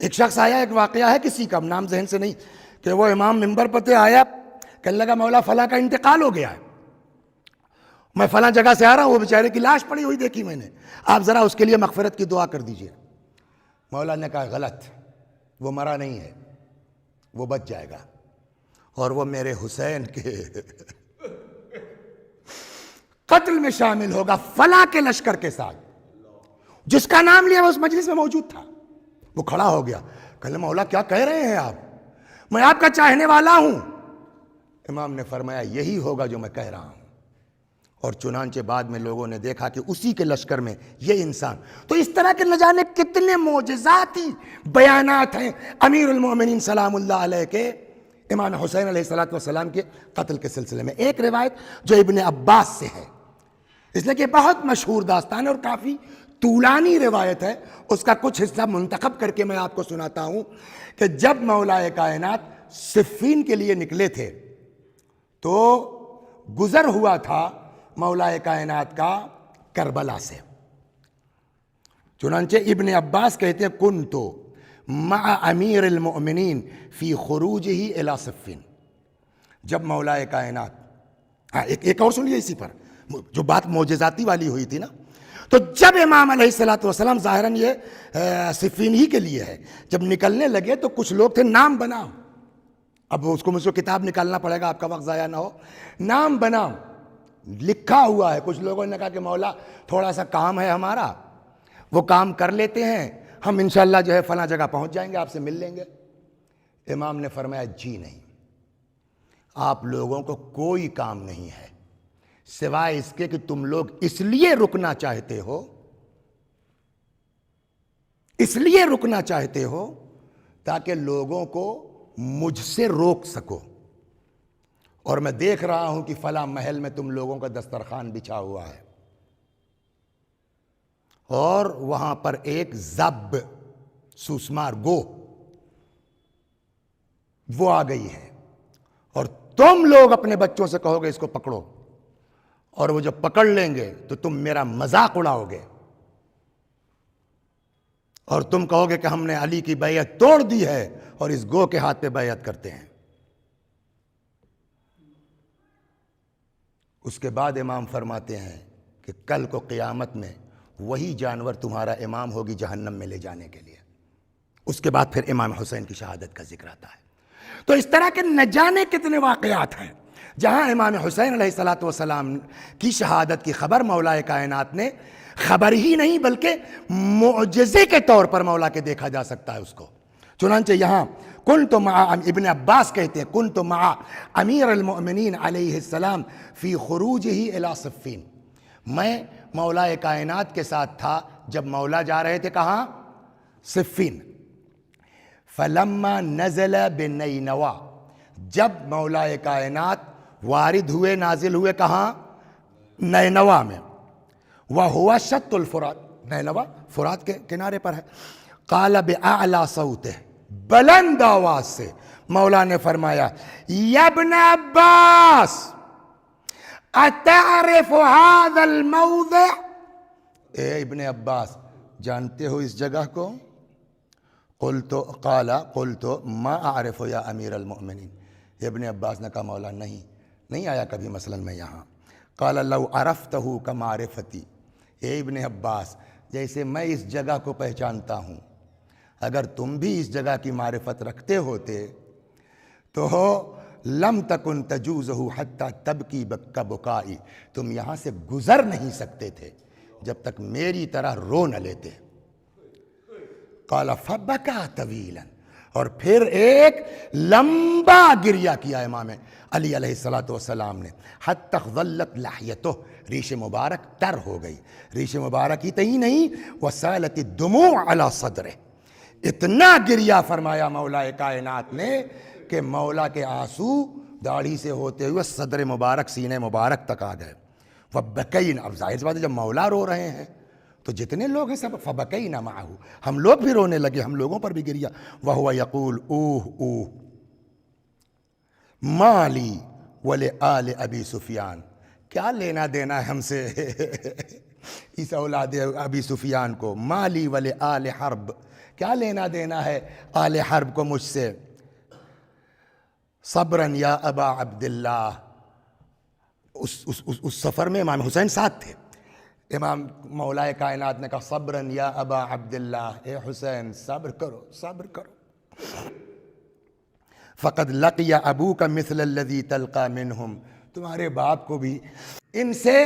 ایک شخص آیا، ایک واقعہ ہے کسی کا، نام ذہن سے نہیں، کہ وہ امام منبر پہ آیا، کہنے لگا مولا فلاں کا انتقال ہو گیا ہے، میں فلاں جگہ سے آ رہا ہوں، وہ بیچارے کی لاش پڑی ہوئی دیکھی میں نے، آپ ذرا اس کے لیے مغفرت کی دعا کر دیجئے. مولا نے کہا غلط، وہ مرا نہیں ہے، وہ بچ جائے گا، اور وہ میرے حسین کے قتل میں شامل ہوگا فلاں کے لشکر کے ساتھ. جس کا نام لیا وہ اس مجلس میں موجود تھا. وہ کھڑا ہو گیا، کہنے مولا کیا کہہ رہے ہیں آپ، میں آپ کا چاہنے والا ہوں. امام نے فرمایا یہی ہوگا جو میں کہہ رہا ہوں. اور چنانچہ بعد میں لوگوں نے دیکھا کہ اسی کے لشکر میں یہ انسان. تو اس طرح کے نہ جانے کتنے معجزاتی بیانات ہیں امیر المومنین سلام اللہ علیہ کے امام حسین علیہ السلام کے قتل کے سلسلے میں. ایک روایت جو ابن عباس سے ہے، اس لیے کہ بہت مشہور داستان ہے اور کافی طولانی روایت ہے، اس کا کچھ حصہ منتخب کر کے میں آپ کو سناتا ہوں کہ جب مولا کائنات صفین کے لیے نکلے تھے تو گزر ہوا تھا مولا کائنات کا کربلا سے. چنانچہ ابن عباس کہتے ہیں کنتو مع امیر المؤمنین فی خروجہ الی صفین. جب مولا کائنات ایک اور سنیے اسی پر جو بات معجزاتی والی ہوئی تھی نا، تو جب امام علیہ السلام ظاہراً یہ صفین ہی کے لیے ہے، جب نکلنے لگے تو کچھ لوگ تھے نام بناؤ، اب اس کو مجھ کو کتاب نکالنا پڑے گا آپ کا وقت ضائع نہ ہو، نام بناؤ لکھا ہوا ہے. کچھ لوگوں نے کہا کہ مولا تھوڑا سا کام ہے ہمارا، وہ کام کر لیتے ہیں، ہم انشاءاللہ جو ہے فلاں جگہ پہنچ جائیں گے، آپ سے مل لیں گے. امام نے فرمایا جی نہیں، آپ لوگوں کو کوئی کام نہیں ہے سوائے اس کے کہ تم لوگ اس لیے رکنا چاہتے ہو، اس لیے رکنا چاہتے ہو تاکہ لوگوں کو مجھ سے روک سکو. اور میں دیکھ رہا ہوں کہ فلاں محل میں تم لوگوں کا دسترخوان بچھا ہوا ہے اور وہاں پر ایک زب سوسمار گو وہ آ گئی ہے، اور تم لوگ اپنے بچوں سے کہو گے اس کو پکڑو، اور وہ جب پکڑ لیں گے تو تم میرا مذاق اڑاؤ گے اور تم کہو گے کہ ہم نے علی کی بیعت توڑ دی ہے اور اس گو کے ہاتھ پہ بیعت کرتے ہیں. اس کے بعد امام فرماتے ہیں کہ کل کو قیامت میں وہی جانور تمہارا امام ہوگی جہنم میں لے جانے کے لیے. اس کے بعد پھر امام حسین کی شہادت کا ذکر آتا ہے. تو اس طرح کے نہ جانے کتنے واقعات ہیں جہاں امام حسین علیہ السلام کی شہادت کی خبر مولا کائنات نے خبر ہی نہیں بلکہ معجزے کے طور پر مولا کے دیکھا جا سکتا ہے اس کو. چنانچہ یہاں کنت مع ابن عباس کہتے ہیں کنت مع امیر المؤمنین علیہ السلام فی خروجہ الی صفین. میں مولا کائنات کے ساتھ تھا جب مولا جا رہے تھے کہاں؟ صفین. فلما نزل بنینوا، جب مولا کائنات وارد ہوئے نازل ہوئے کہاں؟ نینوا میں. وہو شط الفرات، نینوا فرات کے کنارے پر ہے. قال بأعلی صوتہ، بلند آواز سے مولا نے فرمایا یا ابن عباس اتعرف هذا الموضع، اے ابن عباس جانتے ہو اس جگہ کو؟ قلت ما اعرف یا امیر المؤمنین. ابن عباس نے کہا مولا نہیں آیا کبھی مثلا میں یہاں. قال لو عرفتہ کمعرفتی، اے ابن عباس جیسے میں اس جگہ کو پہچانتا ہوں اگر تم بھی اس جگہ کی معرفت رکھتے ہوتے تو لم تکن تجوزہ حتی تبکی کبکائی، تم یہاں سے گزر نہیں سکتے تھے جب تک میری طرح رو نہ لیتے. قال فبکا طویلا، اور پھر ایک لمبا گریہ کیا امام علی علیہ السلام نے. حتی ظلت لحیتہ، ریش مبارک تر ہو گئی. ریش مبارک ہی تہی نہیں وسالت الدموع علی صدرہ، اتنا گریہ فرمایا مولا کائنات نے کہ مولا کے آنسو داڑھی سے ہوتے ہوئے صدر مبارک سینے مبارک تک آ گئے. فبکینا، اب ظاہر سی بات ہے جب مولا رو رہے ہیں تو جتنے لوگ ہیں سب فبکینا معہو، ہم لوگ بھی رونے لگے، ہم لوگوں پر بھی گریا. وہو یقول اوہ اوہ ما لی ولآل ابی سفیان، کیا لینا دینا ہے ہم سے اس اولاد ابی سفیان کو. ما لی ولآل حرب، کیا لینا دینا ہے آل حرب کو مجھ سے. صبراً یا ابا عبداللہ، اس سفر میں امام حسین ساتھ تھے. امام مولا کائنات نے کہا صبراً یا ابا عبداللہ، اے حسین صبر کرو صبر کرو. فقد لقی ابوک مثل الذی تلقى منہم، تمہارے باپ کو بھی ان سے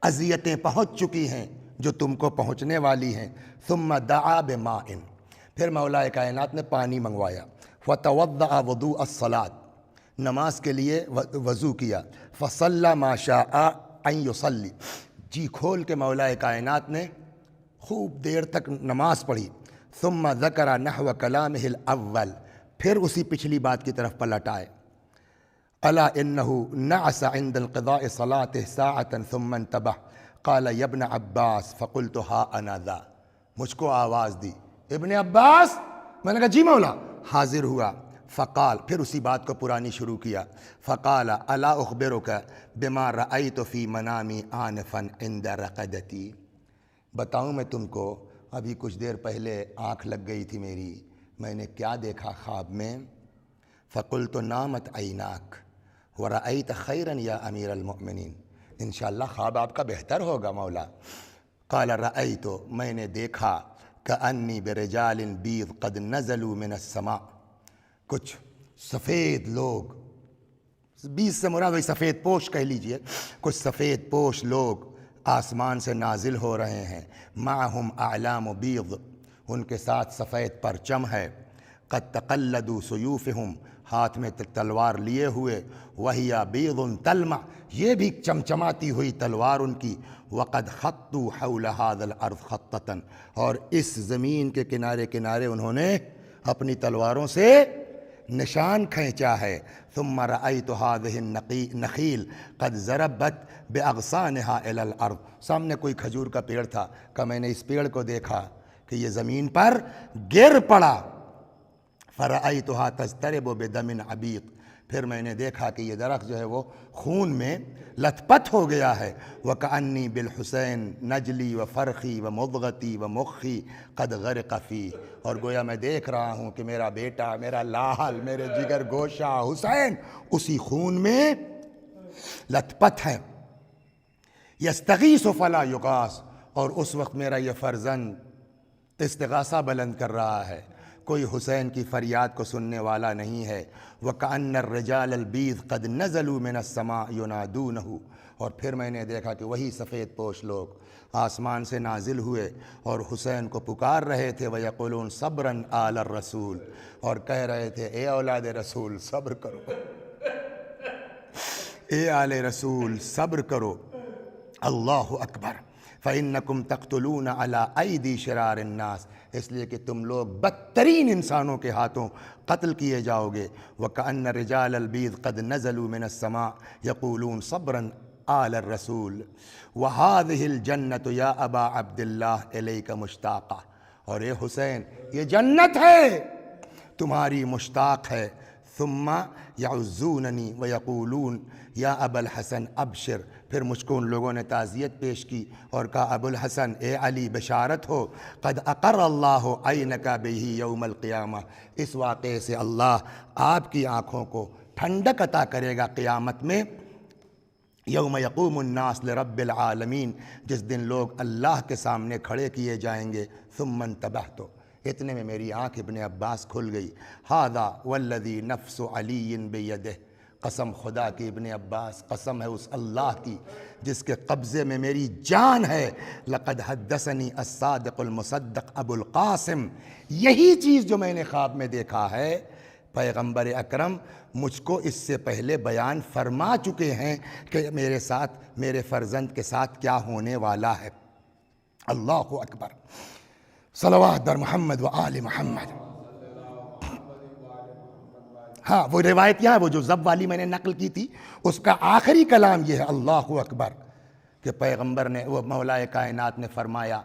اذیتیں پہنچ چکی ہیں جو تم کو پہنچنے والی ہیں. ثم دعا بماء، پھر مولا کائنات نے پانی منگوایا. فتوضأ وضوء الصلاۃ، نماز کے لیے وضو کیا. فصلی ما شاء ان یصلی، جی کھول کے مولا کائنات نے خوب دیر تک نماز پڑھی. ثم ذکر نحو کلامہ الاول، پھر اسی پچھلی بات کی طرف پلٹ آئے. الا انہ نعس عند انقضاء صلاته ساعة ثم انتبہ قال یا ابن عباس فقلت ها انا ذا، مجھ کو آواز دی ابن عباس، میں نے کہا جی مولا، حاضر ہوا. فقال، پھر اسی بات کو پرانی شروع کیا. فقال الا اخبرک بما رأیت فی منامی آنفا عند رقدتی، بتاؤں میں تم کو ابھی کچھ دیر پہلے آنکھ لگ گئی تھی میری، میں نے کیا دیکھا خواب میں. فقلت نامت عیناک ورأیت خیرا یا امیر المؤمنین، انشاءاللہ خواب آپ کا بہتر ہوگا مولا. قال رأیت، میں نے دیکھا کأنی برجال بیض قد نزلوا من السماء، کچھ سفید لوگ، بیض سے مراد وہی سفید پوش کہہ لیجئے، کچھ سفید پوش لوگ آسمان سے نازل ہو رہے ہیں. معہم اعلام بیض، ان کے ساتھ سفید پرچم ہے. قد تقلدوا سیوفہم، ہاتھ میں تلوار لیے ہوئے. وہی بیض تلمع، یہ بھی چمچماتی ہوئی تلوار ان کی. وقد خطوا حول هذا الارض خطۃ، اور اس زمین کے کنارے کنارے انہوں نے اپنی تلواروں سے نشان کھینچا ہے. ثم رأیت هذه النخیل قد ضربت باغصانها الى الارض، سامنے کوئی کھجور کا پیڑ تھا کہ میں نے اس پیڑ کو دیکھا کہ یہ زمین پر گر پڑا. فرأیتها تضطرب بدم عبیق، پھر میں نے دیکھا کہ یہ درخت جو ہے وہ خون میں لت پت ہو گیا ہے. وَكَأَنِّي بِالْحُسَيْن نجلی و فرخی و مضغتی و مخی قد غرق فی، اور گویا میں دیکھ رہا ہوں کہ میرا بیٹا، میرا لاحل، میرے جگر گوشہ حسین اسی خون میں لت پت ہے. یستغیث فلا یغاث، اور اس وقت میرا یہ فرزند استغاثہ بلند کر رہا ہے، کوئی حسین کی فریاد کو سننے والا نہیں ہے. وَكَأَنَّ الرِّجَالَ الْبِيض قَدْ نَزَلُوا مِنَ السَّمَاءِ يُنَادُونَهُ، اور پھر میں نے دیکھا کہ وہی سفید پوش لوگ آسمان سے نازل ہوئے اور حسین کو پکار رہے تھے. وَيَقُولُونَ صَبْرًا آلَ الرَّسُولِ، اور کہہ رہے تھے اے اولاد رسول صبر کرو، اے آل رسول صبر کرو. اللہ اکبر. فَإِنَّكُمْ تَقْتُلُونَ عَلَىٰ أَيْدِي شِرَارِ النَّاسِ، اس لیے کہ تم لوگ بدترین انسانوں کے ہاتھوں قتل کیے جاؤ گے. وَكَأَنَّ رِجَالَ الْبِيض قَدْ نَزَلُوا مِنَ السَّمَاءِ يَقُولُونَ صَبْرًا آلَ الرَّسُولِ وَهَٰذِهِ الْجَنَّةُ يَا أَبَا عَبْدِ اللَّهِ إِلَيْكَ مُشْتَاقَةٌ، اور اے حسین یہ جنت ہے تمہاری مشتاق ہے. ثم يعزونني ويقولون یا ابا الحسن ابشر، پھر مجھ کو ان لوگوں نے تعزیت پیش کی اور کہا ابو الحسن اے علی بشارت ہو. قد اقر اللہ عینک بہ یوم القیامہ، اس واقعے سے اللہ آپ کی آنکھوں کو ٹھنڈک عطا کرے گا قیامت میں. یوم یقوم الناس لرب العالمین، جس دن لوگ اللہ کے سامنے کھڑے کیے جائیں گے. ثم انتبہت، اتنے میں میری آنکھ ابن عباس کھل گئی. ھذا والذی نفس علی بیدہ، قسم خدا کی ابن عباس، قسم ہے اس اللہ کی جس کے قبضے میں میری جان ہے. لقد حدثنی الصادق المصدق ابو القاسم، یہی چیز جو میں نے خواب میں دیکھا ہے پیغمبر اکرم مجھ کو اس سے پہلے بیان فرما چکے ہیں کہ میرے ساتھ، میرے فرزند کے ساتھ کیا ہونے والا ہے. اللہ اکبر. صلوات در محمد و آل محمد. ہاں وہ روایت یہاں، وہ جو ضب والی میں نے نقل کی تھی، اس کا آخری کلام یہ ہے اللہ اکبر، کہ پیغمبر نے، وہ مولا کائنات نے فرمایا،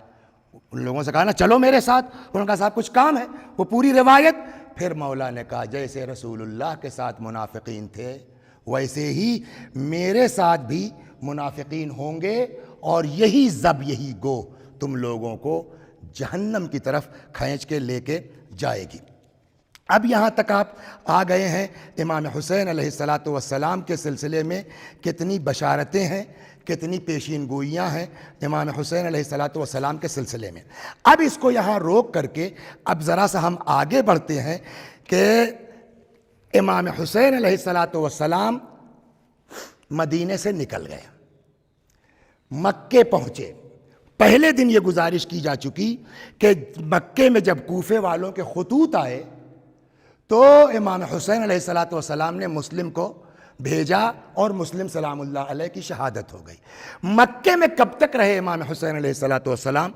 ان لوگوں سے کہا نا چلو میرے ساتھ، انہوں نے کہا صاحب کچھ کام ہے، وہ پوری روایت. پھر مولا نے کہا جیسے رسول اللہ کے ساتھ منافقین تھے ویسے ہی میرے ساتھ بھی منافقین ہوں گے، اور یہی ضب، یہی گو تم لوگوں کو جہنم کی طرف کھینچ کے لے کے جائے گی. اب یہاں تک آپ آ گئے ہیں امام حسین علیہ السلام کے سلسلے میں کتنی بشارتیں ہیں، کتنی پیشین گوئیاں ہیں امام حسین علیہ السلام کے سلسلے میں. اب اس کو یہاں روک کر کے اب ذرا سا ہم آگے بڑھتے ہیں کہ امام حسین علیہ السلام مدینے سے نکل گئے، مکے پہنچے. پہلے دن یہ گزارش کی جا چکی کہ مکے میں جب کوفے والوں کے خطوط آئے تو امام حسین علیہ السلام نے مسلم کو بھیجا اور مسلم سلام اللہ علیہ کی شہادت ہو گئی۔ مکے میں کب تک رہے امام حسین علیہ الصلوۃ والسلام؟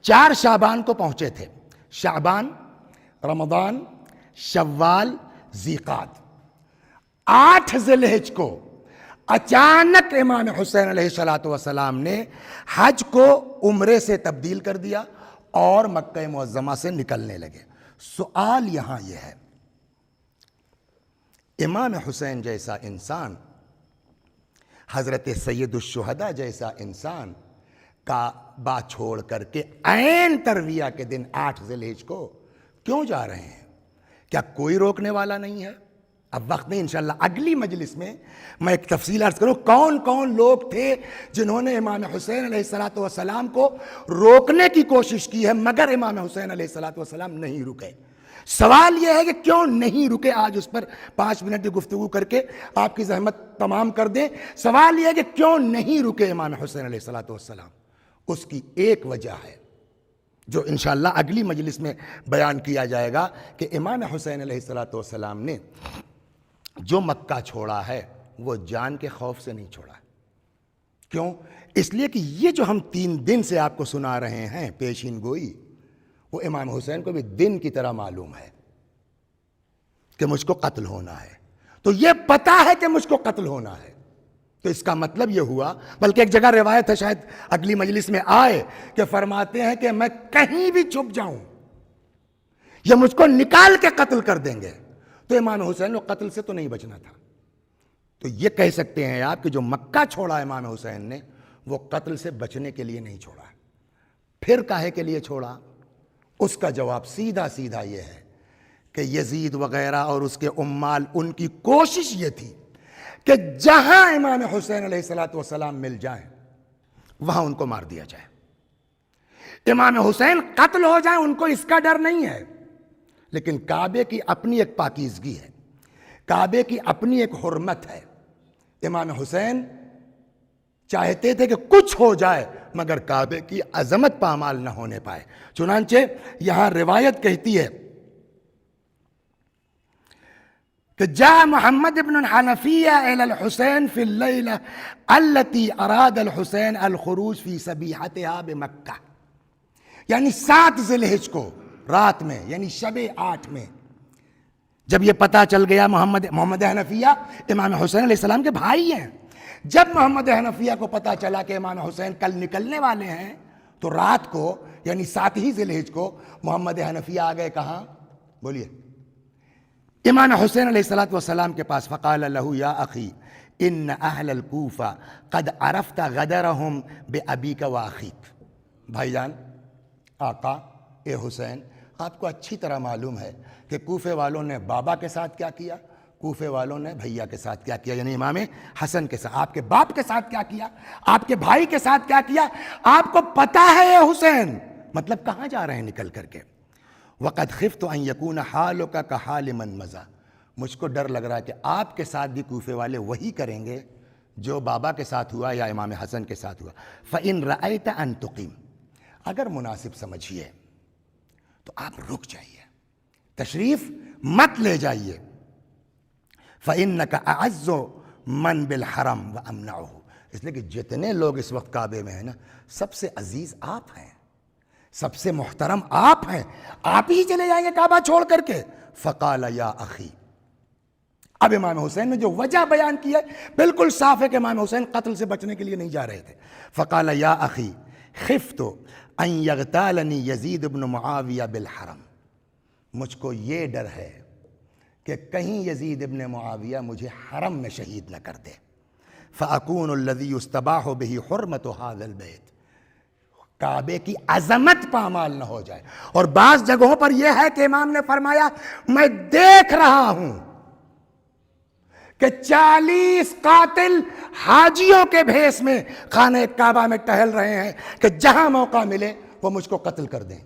4 شعبان کو پہنچے تھے۔ شعبان، رمضان، شوال، ذیقعد۔ 8 ذی الحجہ کو اچانک امام حسین علیہ الصلوۃ والسلام نے حج کو عمرے سے تبدیل کر دیا اور مکہ معظمہ سے نکلنے لگے۔ سوال یہاں یہ ہے، امام حسین جیسا انسان، حضرت سید الشہداء جیسا انسان کعبہ چھوڑ کر کے عین ترویہ کے دن 8 ذی الحجہ کو کیوں جا رہے ہیں؟ کیا کوئی روکنے والا نہیں ہے؟ اب وقت نہیں، انشاءاللہ اگلی مجلس میں میں ایک تفصیل عرض کروں کون کون لوگ تھے جنہوں نے امام حسین علیہ الصلوۃ والسلام کو روکنے کی کوشش کی ہے، مگر امام حسین علیہ الصلوۃ والسلام نہیں رکے۔ سوال یہ ہے کہ کیوں نہیں رکے؟ آج اس پر 5 منٹ کی گفتگو کر کے آپ کی زحمت تمام کر دیں۔ سوال یہ ہے کہ کیوں نہیں رکے امام حسین علیہ الصلوۃ والسلام؟ اس کی ایک وجہ ہے جو انشاءاللہ اگلی مجلس میں بیان کیا جائے گا کہ امام حسین علیہ الصلوۃ والسلام نے جو مکہ چھوڑا ہے وہ جان کے خوف سے نہیں چھوڑا۔ کیوں؟ اس لیے کہ یہ جو ہم 3 دن سے آپ کو سنا رہے ہیں پیشین گوئی، وہ امام حسین کو بھی دن کی طرح معلوم ہے کہ مجھ کو قتل ہونا ہے، تو یہ پتا ہے کہ مجھ کو قتل ہونا ہے۔ تو اس کا مطلب یہ ہوا، بلکہ ایک جگہ روایت ہے، شاید اگلی مجلس میں آئے، کہ فرماتے ہیں کہ میں کہیں بھی چھپ جاؤں یہ مجھ کو نکال کے قتل کر دیں گے۔ تو امام حسین کو قتل سے تو نہیں بچنا تھا، تو یہ کہہ سکتے ہیں آپ کہ جو مکہ چھوڑا امام حسین نے وہ قتل سے بچنے کے لیے نہیں چھوڑا۔ پھر کاہے کے لیے چھوڑا؟ اس کا جواب سیدھا سیدھا یہ ہے کہ یزید وغیرہ اور اس کے عمال، ان کی کوشش یہ تھی کہ جہاں امام حسین علیہ الصلوۃ والسلام مل جائیں وہاں ان کو مار دیا جائے۔ امام حسین قتل ہو جائیں ان کو اس کا ڈر نہیں ہے، لیکن کعبے کی اپنی ایک پاکیزگی ہے، کعبے کی اپنی ایک حرمت ہے۔ امام حسین چاہتے تھے کہ کچھ ہو جائے مگر کعبے کی عظمت پامال نہ ہونے پائے۔ چنانچہ یہاں روایت کہتی ہے کہ جاء محمد بن الحنفیہ الی الحسین فی اللیلہ التی اراد الحسین الخروج فی صبیحتها بمکہ، یعنی 7 ذی الحجہ کو رات میں، یعنی شب 8 میں جب یہ پتہ چل گیا، محمد حنفیہ امام حسین علیہ السلام کے بھائی ہیں، جب محمد حنفیہ کو پتہ چلا کہ امام حسین کل نکلنے والے ہیں تو رات کو یعنی 7 ہی ذی الحجہ کو محمد حنفیہ آ گئے کہاں؟ بولیے، امام حسین علیہ الصلوۃ والسلام کے پاس۔ فقال له یا اخی ان اہل الکوفہ قد عرفت غدرهم بابیک واخیک، بھائی جان، آقا، اے حسین، آپ کو اچھی طرح معلوم ہے کہ کوفے والوں نے بابا کے ساتھ کیا کیا، کوفے والوں نے بھیا کے ساتھ کیا کیا، یعنی امام حسن کے ساتھ، آپ کے باپ کے ساتھ کیا کیا، آپ کے بھائی کے ساتھ کیا کیا، آپ کو پتہ ہے اے حسین، مطلب کہاں جا رہے ہیں نکل کر کے۔ وقد خفت ان یکون حالک کحال من مضی، مجھ کو ڈر لگ رہا ہے کہ آپ کے ساتھ بھی کوفے والے وہی کریں گے جو بابا کے ساتھ ہوا یا امام حسن کے ساتھ ہوا۔ فإن رأیت ان تقیم، اگر مناسب سمجھیے تو آپ رک جائیے، تشریف مت لے جائیے۔ فإنک اعز من بالحرم وامنعه، اس لیے کہ جتنے لوگ اس وقت کعبے میں ہیں نا، سب سے عزیز آپ ہیں، سب سے محترم آپ ہیں، آپ ہی چلے جائیں گے کعبہ چھوڑ کر کے۔ فقال یا اخی، اب امام حسین نے جو وجہ بیان کی ہے بالکل صاف ہے کہ امام حسین قتل سے بچنے کے لیے نہیں جا رہے تھے۔ فقال یا اخی خفت ان یغتالنی یزید بن معاویہ بالحرم، مجھ کو یہ ڈر ہے کہ کہیں یزید ابن معاویہ مجھے حرم میں شہید نہ کر دے، فاکون الذی یستباح بہ حرمت ھذا البیت، کعبے کی عظمت پامال نہ ہو جائے۔ اور بعض جگہوں پر یہ ہے کہ امام نے فرمایا میں دیکھ رہا ہوں کہ 40 قاتل حاجیوں کے بھیس میں خانہ کعبہ میں ٹہل رہے ہیں کہ جہاں موقع ملے وہ مجھ کو قتل کر دیں۔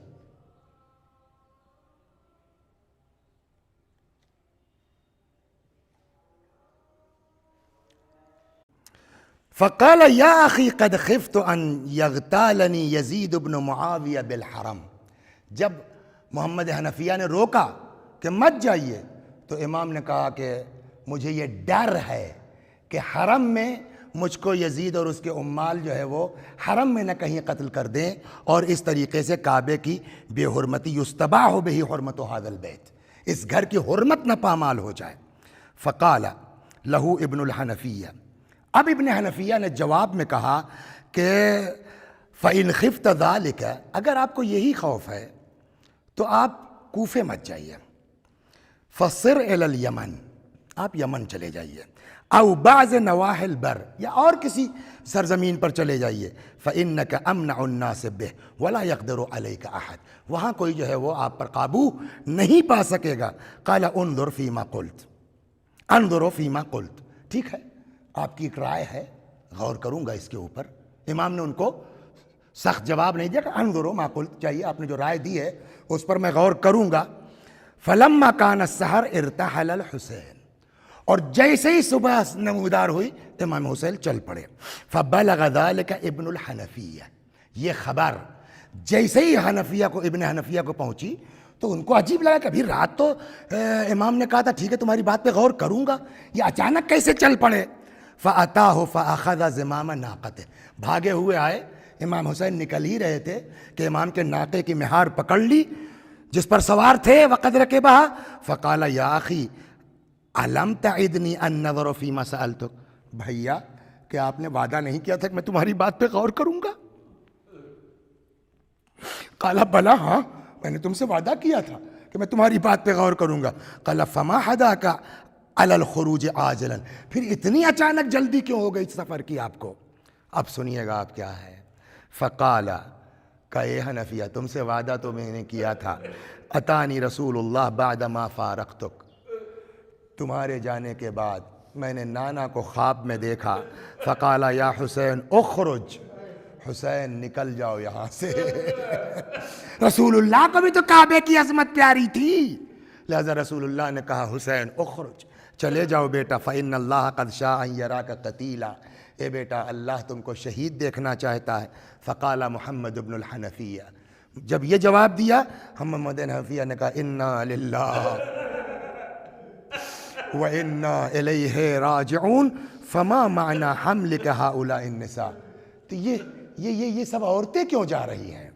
فقال یا اخی قد خفت ان یغتالنی یزید بن معاویہ بالحرم، جب محمد حنفیہ نے روکا کہ مت جائیے تو امام نے کہا کہ مجھے یہ ڈر ہے کہ حرم میں مجھ کو یزید اور اس کے عمال جو ہے وہ حرم میں نہ کہیں قتل کر دیں، اور اس طریقے سے کعبے کی بے حرمتی یستباح بہ حرمت ھذا البیت، اس گھر کی حرمت نہ پامال ہو جائے۔ فقال لہ ابن الحنفیہ، اب ابن حنفیہ نے جواب میں کہا کہ فَإِنْ خِفْتَ ذَلِكَ، اگر آپ کو یہی خوف ہے تو آپ کوفے مت جائیے، فَصِرْ إِلَى الْيَمَنِ، آپ یمن چلے جائیے، او بعض نواحی البر، یا اور کسی سرزمین پر چلے جائیے، فَإِنَّكَ أَمْنَعُ النَّاسِ بِهِ وَلَا يَقْدِرُ عَلَيْكَ أَحَدٌ، وہاں کوئی جو ہے وہ آپ پر قابو نہیں پا سکے گا۔ قال انظر فیما قلت، انظر فیما قلت، ٹھیک ہے آپ کی ایک رائے ہے، غور کروں گا اس کے اوپر۔ امام نے ان کو سخت جواب نہیں دیا کہ انظروا ما قلت، چاہیے آپ نے جو رائے دی ہے اس پر میں غور کروں گا۔ فلما کان السحر ارتحل الحسین، اور جیسے ہی صبح نمودار ہوئی امام حسین چل پڑے۔ فبلغ ذلك ابن الحنفیہ، یہ خبر جیسے ہی حنفیہ کو، ابن حنفیہ کو پہنچی تو ان کو عجیب لگا کہ ابھی رات تو امام نے کہا تھا ٹھیک ہے تمہاری بات پہ غور کروں گا، یہ اچانک کیسے چل پڑے؟ فأتاه فأخذ زمام ناقته، بھاگے ہوئے آئے، امام حسین نکل ہی رہے تھے کہ امام کے ناقے کی مہار پکڑ لی جس پر سوار تھے، وقد رکبها، فقال یا اخی الم تعدنی ان نظر فیما سألتک، بھیا کہ آپ نے وعدہ نہیں کیا تھا کہ میں تمہاری بات پہ غور کروں گا؟ قال بلا، ہاں میں نے تم سے وعدہ کیا تھا کہ میں تمہاری بات پہ غور کروں گا۔ قال فما حداک علی الخروج عاجلا، پھر اتنی اچانک جلدی کیوں ہو گئی سفر کی آپ کو؟ اب سنیے گا آپ کیا ہے۔ فقال، کہ اے حنفیہ تم سے وعدہ تو میں نے کیا تھا، اتانی رسول اللہ بعد ما فارقتک، تمہارے جانے کے بعد میں نے نانا کو خواب میں دیکھا، فقال یا حسین اخرج، حسین نکل جاؤ یہاں سے۔ رسول اللہ کو بھی تو کعبے کی عظمت پیاری تھی، لہذا رسول اللہ نے کہا حسین اخرج، چلے جاؤ بیٹا، فإن اللہ قد شاء ان یراک قتیلا، اے بیٹا اللہ تم کو شہید دیکھنا چاہتا ہے۔ فقال محمد بن الحنفیہ، جب یہ جواب دیا محمد بن حنفیہ نے کہا انا للہ وَإِنَّا إِلَيْهِ رَاجِعُونَ فَمَا مَعْنَا حَمْلِكَ هَؤُلَاءِ النِّسَاء، تو یہ سب عورتیں کیوں جا رہی ہیں؟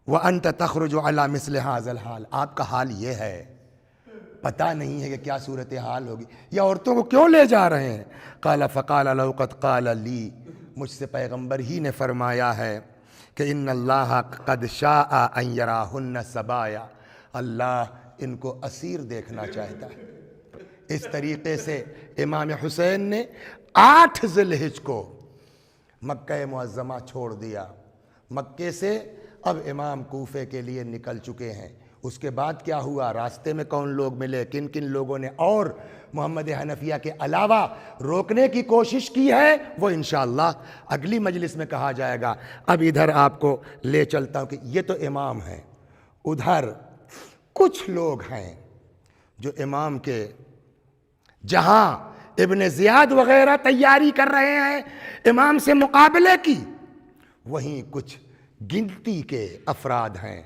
وَأَنْتَ تَخْرُجُ عَلَى مِثْلِ هَذَا الْحَالِ، آپ کا حال یہ ہے، پتہ نہیں ہے کہ کیا صورتحال ہوگی، یہ عورتوں کو کیوں لے جا رہے ہیں؟ قال فقال لو قد قال لی، مجھ سے پیغمبر ہی نے فرمایا ہے کہ ان اللہ قد شاء ان یراہن سبایا، اللہ ان کو اسیر دیکھنا چاہتا ہے۔ اس طریقے سے امام حسین نے 8 ذی الحجہ کو مکہ معظمہ چھوڑ دیا، مکے سے اب امام کوفے کے لیے نکل چکے ہیں۔ اس کے بعد کیا ہوا، راستے میں کون لوگ ملے، کن کن لوگوں نے اور محمد حنفیہ کے علاوہ روکنے کی کوشش کی ہے، وہ انشاءاللہ اگلی مجلس میں کہا جائے گا۔ اب ادھر آپ کو لے چلتا ہوں کہ یہ تو امام ہیں، ادھر کچھ لوگ ہیں جو امام کے، جہاں ابن زیاد وغیرہ تیاری کر رہے ہیں امام سے مقابلے کی، وہیں کچھ گنتی کے افراد ہیں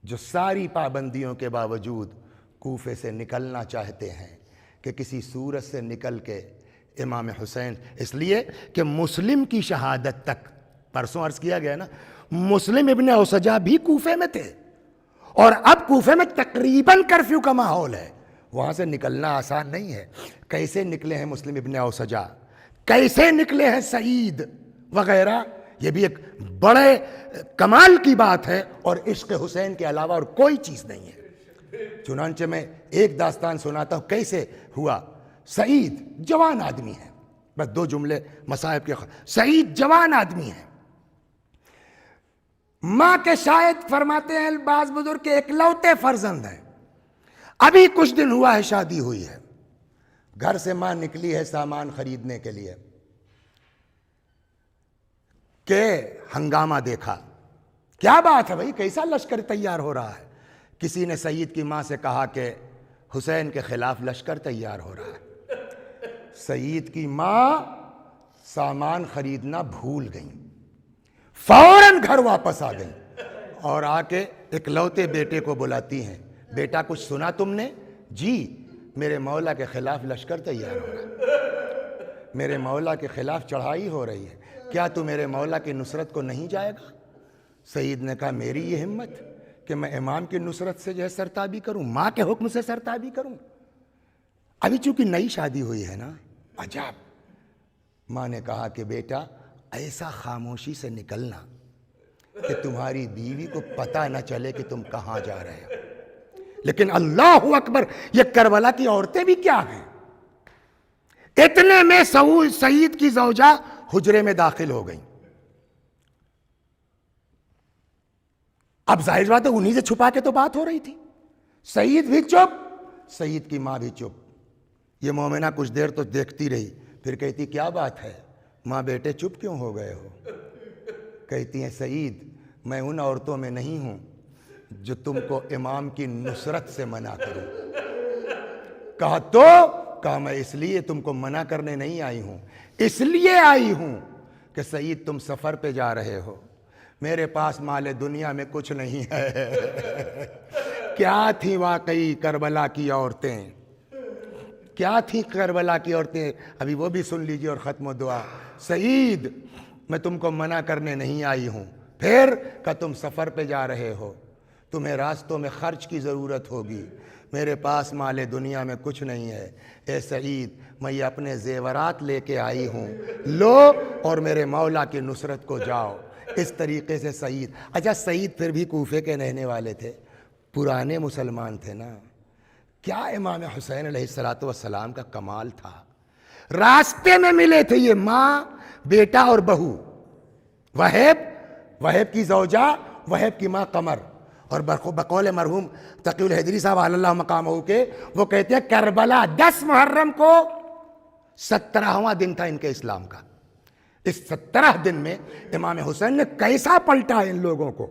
جو ساری پابندیوں کے باوجود کوفے سے نکلنا چاہتے ہیں کہ کسی صورت سے نکل کے امام حسین، اس لیے کہ مسلم کی شہادت تک، پرسوں عرض کیا گیا نا، مسلم ابن اوسجہ بھی کوفے میں تھے، اور اب کوفے میں تقریباً کرفیو کا ماحول ہے، وہاں سے نکلنا آسان نہیں ہے۔ کیسے نکلے ہیں مسلم ابن اوسجہ، کیسے نکلے ہیں سعید وغیرہ، یہ بھی ایک بڑے کمال کی بات ہے، اور عشق حسین کے علاوہ اور کوئی چیز نہیں ہے۔ چنانچہ میں ایک داستان سناتا ہوں کیسے ہوا۔ سعید جوان آدمی ہے، بس 2 جملے مصائب کے، سعید جوان آدمی ہے، ماں کے شاید فرماتے ہیں بعض بزرگ کے اکلوتے فرزند ہیں، ابھی کچھ دن ہوا ہے شادی ہوئی ہے، گھر سے ماں نکلی ہے سامان خریدنے کے لیے کہ ہنگامہ دیکھا، کیا بات ہے بھائی، کیسا لشکر تیار ہو رہا ہے؟ کسی نے سعید کی ماں سے کہا کہ حسین کے خلاف لشکر تیار ہو رہا ہے۔ سعید کی ماں سامان خریدنا بھول گئیں، فوراً گھر واپس آ گئیں، اور آ کے اکلوتے بیٹے کو بلاتی ہیں، بیٹا کچھ سنا تم نے؟ جی، میرے مولا کے خلاف لشکر تیار ہو رہا ہے، میرے مولا کے خلاف چڑھائی ہو رہی ہے، کیا تو میرے مولا کی نصرت کو نہیں جائے گا؟ سعید نے کہا میری یہ ہمت کہ میں امام کی نصرت سے جو ہے سرتابی کروں، ماں کے حکم سے سرتابی کروں؟ ابھی چونکہ نئی شادی ہوئی ہے نا، عجب۔ ماں نے کہا کہ بیٹا ایسا خاموشی سے نکلنا کہ تمہاری بیوی کو پتہ نہ چلے کہ تم کہاں جا رہے ہو۔ لیکن اللہ اکبر، یہ کربلا کی عورتیں بھی کیا ہیں! اتنے میں سعید کی زوجہ حجرے میں داخل ہو گئیں۔ اب ظاہر بات ہے انہی سے چھپا کے تو بات ہو رہی تھی۔ سعید بھی چپ، سعید کی ماں بھی چپ۔ یہ مومنہ کچھ دیر تو دیکھتی رہی، پھر کہتی کیا بات ہے ماں بیٹے چپ کیوں ہو گئے ہو؟ کہتی ہیں سعید میں ان عورتوں میں نہیں ہوں جو تم کو امام کی نصرت سے منع کروں۔ کہا تو؟ کہا میں اس لیے تم کو منع کرنے نہیں آئی ہوں، اس لیے آئی ہوں کہ سعید تم سفر پہ جا رہے ہو، میرے پاس مال دنیا میں کچھ نہیں ہے۔ کیا تھی واقعی کربلا کی عورتیں، کیا تھی کربلا کی عورتیں، ابھی وہ بھی سن لیجیے اور ختم و دعا۔ سعید میں تم کو منع کرنے نہیں آئی ہوں، پھر کہ تم سفر پہ جا رہے ہو، تمہیں راستوں میں خرچ کی ضرورت ہوگی، میرے پاس مال دنیا میں کچھ نہیں ہے، اے سعید میں یہ اپنے زیورات لے کے آئی ہوں، لو اور میرے مولا کی نصرت کو جاؤ۔ اس طریقے سے سعید، اچھا سعید پھر بھی کوفے کے رہنے والے تھے، پرانے مسلمان تھے نا۔ کیا امام حسین علیہ السلام کا کمال تھا، راستے میں ملے تھے یہ ماں بیٹا اور بہو، وہیب کی زوجہ، وہیب کی ماں قمر، اور بقول مرحوم تقی الحیدری صاحب علی اللہ مقامہ کے، وہ کہتے ہیں کربلا 10 محرم کو 17واں دن تھا ان کے اسلام کا۔ اس 17 دن میں امام حسین نے کیسا پلٹا ان لوگوں کو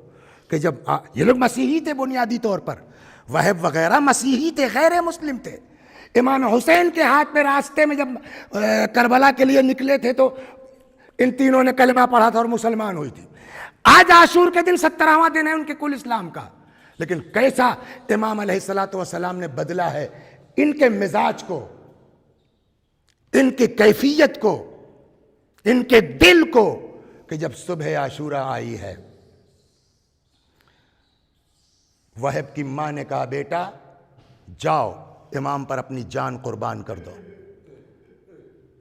کہ جب یہ لوگ مسیحی تھے بنیادی طور پر، وہب وغیرہ مسیحی تھے، غیر مسلم تھے۔ امام حسین کے ہاتھ میں راستے میں جب کربلا کے لیے نکلے تھے تو ان تینوں نے کلمہ پڑھا تھا اور مسلمان ہوئی تھی۔ آج عاشور کے دن 17واں دن ہے ان کے کل اسلام کا، لیکن کیسا امام علیہ السلام نے بدلا ہے ان کے مزاج کو، ان کی کیفیت کو، ان کے دل کو، کہ جب صبح عاشورہ آئی ہے، وہب کی ماں نے کہا بیٹا جاؤ امام پر اپنی جان قربان کر دو۔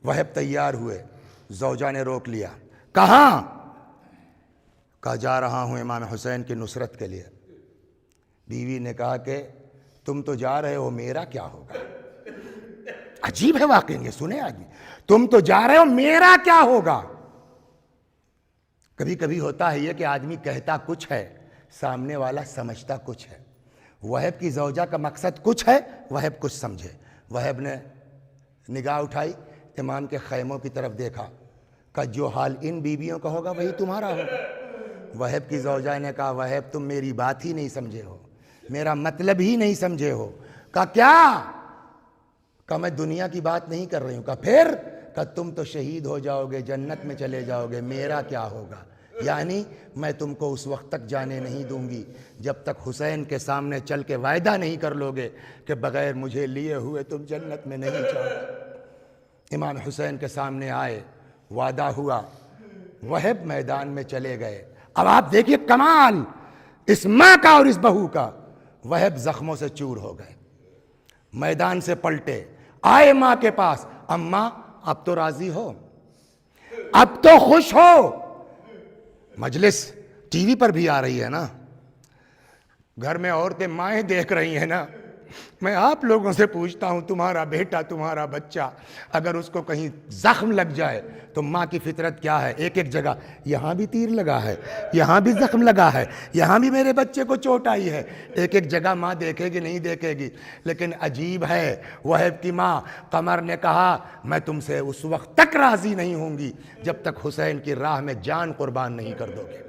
وہب تیار ہوئے، زوجہ نے روک لیا، کہاں؟ کہا جا رہا ہوں امام حسین کی نصرت کے لیے۔ بیوی نے کہا کہ تم تو جا رہے ہو، میرا کیا ہوگا؟ عجیب ہے واقعی، یہ سنیں آدمی، تم تو جا رہے ہو، میرا کیا ہوگا؟ کبھی کبھی ہوتا ہے یہ کہ آدمی کہتا کچھ ہے، سامنے والا سمجھتا کچھ ہے۔ وہب کی زوجہ کا مقصد کچھ ہے، وہب کچھ سمجھے۔ وہب نے نگاہ اٹھائی، امام کے خیموں کی طرف دیکھا، کہ جو حال ان بیویوں کا ہوگا وہی تمہارا ہوگا۔ وہب کی زوجہ نے کہا وہب تم میری بات ہی نہیں سمجھے ہو، میرا مطلب ہی نہیں سمجھے ہو۔ کہا کیا؟ کہا میں دنیا کی بات نہیں کر رہی ہوں۔ کہا پھر؟ کہا تم تو شہید ہو جاؤ گے، جنت میں چلے جاؤ گے، میرا کیا ہوگا؟ یعنی میں تم کو اس وقت تک جانے نہیں دوں گی جب تک حسین کے سامنے چل کے وعدہ نہیں کر لو گے کہ بغیر مجھے لیے ہوئے تم جنت میں نہیں جاؤ گے۔ امام حسین کے سامنے آئے، وعدہ ہوا، وہب میدان میں چلے گئے۔ اب آپ دیکھیے کمال اس ماں کا اور اس بہو کا، وہب زخموں سے چور ہو گئے، میدان سے پلٹے، آئے ماں کے پاس، اماں اب تو راضی ہو، اب تو خوش ہو؟ مجلس ٹی وی پر بھی آ رہی ہے نا، گھر میں عورتیں مائیں دیکھ رہی ہیں نا۔ میں آپ لوگوں سے پوچھتا ہوں، تمہارا بیٹا، تمہارا بچہ اگر اس کو کہیں زخم لگ جائے تو ماں کی فطرت کیا ہے؟ ایک ایک جگہ، یہاں بھی تیر لگا ہے، یہاں بھی زخم لگا ہے، یہاں بھی میرے بچے کو چوٹ آئی ہے، ایک ایک جگہ ماں دیکھے گی نہیں دیکھے گی۔ لیکن عجیب ہے، وہب کی ماں قمر نے کہا میں تم سے اس وقت تک راضی نہیں ہوں گی جب تک حسین کی راہ میں جان قربان نہیں کر دو گے۔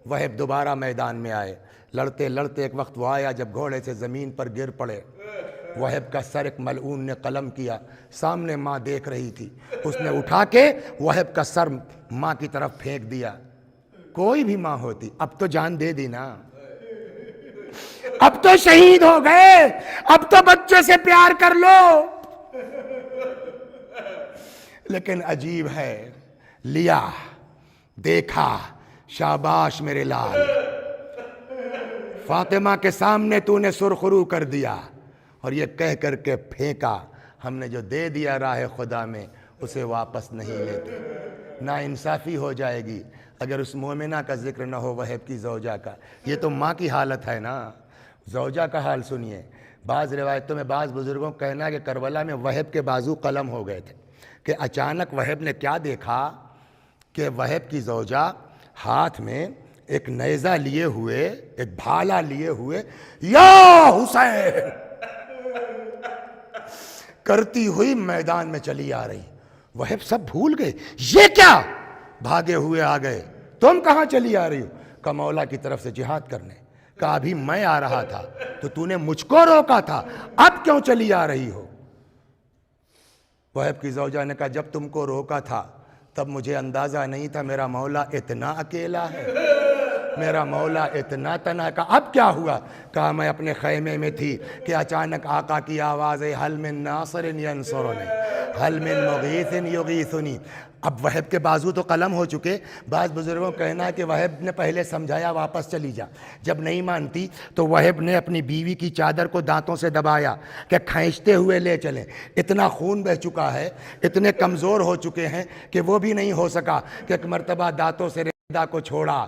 وہب دوبارہ میدان میں آئے، لڑتے لڑتے ایک وقت وہ آیا جب گھوڑے سے زمین پر گر پڑے، وہب کا سر ایک ملعون نے قلم کیا، سامنے ماں دیکھ رہی تھی، اس نے اٹھا کے وہب کا سر ماں کی طرف پھینک دیا۔ کوئی بھی ماں ہوتی اب تو جان دے دی نا، اب تو شہید ہو گئے، اب تو بچے سے پیار کر لو۔ لیکن عجیب ہے، لیا، دیکھا، شاباش میرے لال، فاطمہ کے سامنے تو نے سرخرو کر دیا، اور یہ کہہ کر کے پھینکا، ہم نے جو دے دیا راہ خدا میں اسے واپس نہیں لیتے۔ نا انصافی ہو جائے گی اگر اس مومنہ کا ذکر نہ ہو وہب کی زوجہ کا۔ یہ تو ماں کی حالت ہے نا، زوجہ کا حال سنیے۔ بعض روایتوں میں بعض بزرگوں کا کہنا ہے کہ کربلا میں وہب کے بازو قلم ہو گئے تھے، کہ اچانک وہب نے کیا دیکھا کہ وہب کی زوجہ ہاتھ میں ایک نیزہ لیے ہوئے، ایک بھالا لیے ہوئے، یا حسین کرتی ہوئی میدان میں چلی آ رہی۔ وہب سب بھول گئے، یہ کیا؟ بھاگے ہوئے آ گئے، تم کہاں چلی آ رہی ہو؟ کہا مولا کی طرف سے جہاد کرنے۔ کہا ابھی میں آ رہا تھا تو نے مجھ کو روکا تھا، اب کیوں چلی آ رہی ہو؟ وہب کی زوجہ نے کہا جب تم کو روکا تھا تب مجھے اندازہ نہیں تھا میرا مولا اتنا اکیلا ہے، میرا مولا اتنا تنہا۔ کہا اب کیا ہوا؟ کہا میں اپنے خیمے میں تھی کہ اچانک آقا کی آواز ہے، حل من ناصر ینصرنی، حل من مغیث یغیثنی۔ اب وہب کے بازو تو قلم ہو چکے۔ بعض بزرگوں کا کہنا ہے کہ وہب نے پہلے سمجھایا واپس چلی جا، جب نہیں مانتی تو وہب نے اپنی بیوی کی چادر کو دانتوں سے دبایا کہ کھینچتے ہوئے لے چلیں۔ اتنا خون بہہ چکا ہے، اتنے کمزور ہو چکے ہیں کہ وہ بھی نہیں ہو سکا کہ ایک مرتبہ دانتوں سے ریدہ کو چھوڑا،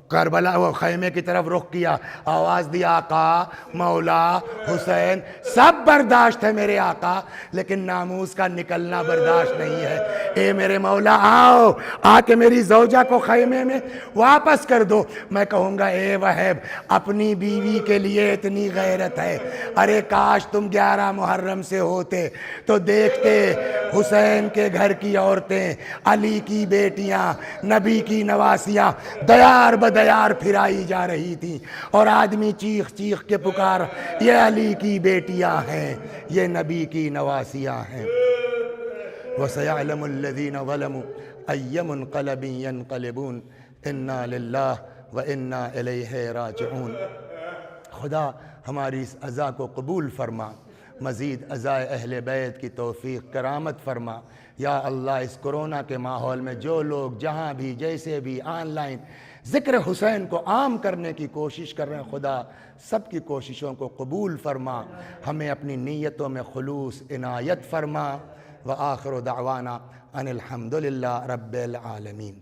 کربلا وہ خیمے کی طرف رخ کیا، آواز دیا آقا، مولا، حسین، سب برداشت ہے میرے آقا، لیکن ناموس کا نکلنا برداشت نہیں ہے۔ اے میرے مولا آؤ، آ کے میری زوجہ کو خیمے میں واپس کر دو۔ میں کہوں گا اے وہب، اپنی بیوی کے لیے اتنی غیرت ہے، ارے کاش تم 11 محرم سے ہوتے تو دیکھتے حسین کے گھر کی عورتیں، علی کی بیٹیاں، نبی کی نواسیاں دیار بدیار پھرائی جا رہی تھیں، اور آدمی چیخ چیخ کے پکار یہ علی کی بیٹیاں ہیں، یہ نبی کی نواسیاں ہیں۔ وَسَيَعْلَمُ الَّذِينَ ظَلَمُوا أَيَّ مُنْقَلَبٍ يَنْقَلِبُونَ إِنَّا لِلَّهِ وَإِنَّا إِلَيْهِ رَاجِعُونَ۔ خدا ہماری اس عزا کو قبول فرما، مزید عزائے اہل بیت کی توفیق کرامت فرما۔ یا اللہ اس کرونا کے ماحول میں جو لوگ جہاں بھی جیسے بھی آن لائن ذکر حسین کو عام کرنے کی کوشش کر رہے ہیں، خدا سب کی کوششوں کو قبول فرما، ہمیں اپنی نیتوں میں خلوص عنایت فرما۔ وآخر دعوانا ان الحمد للہ رب العالمین۔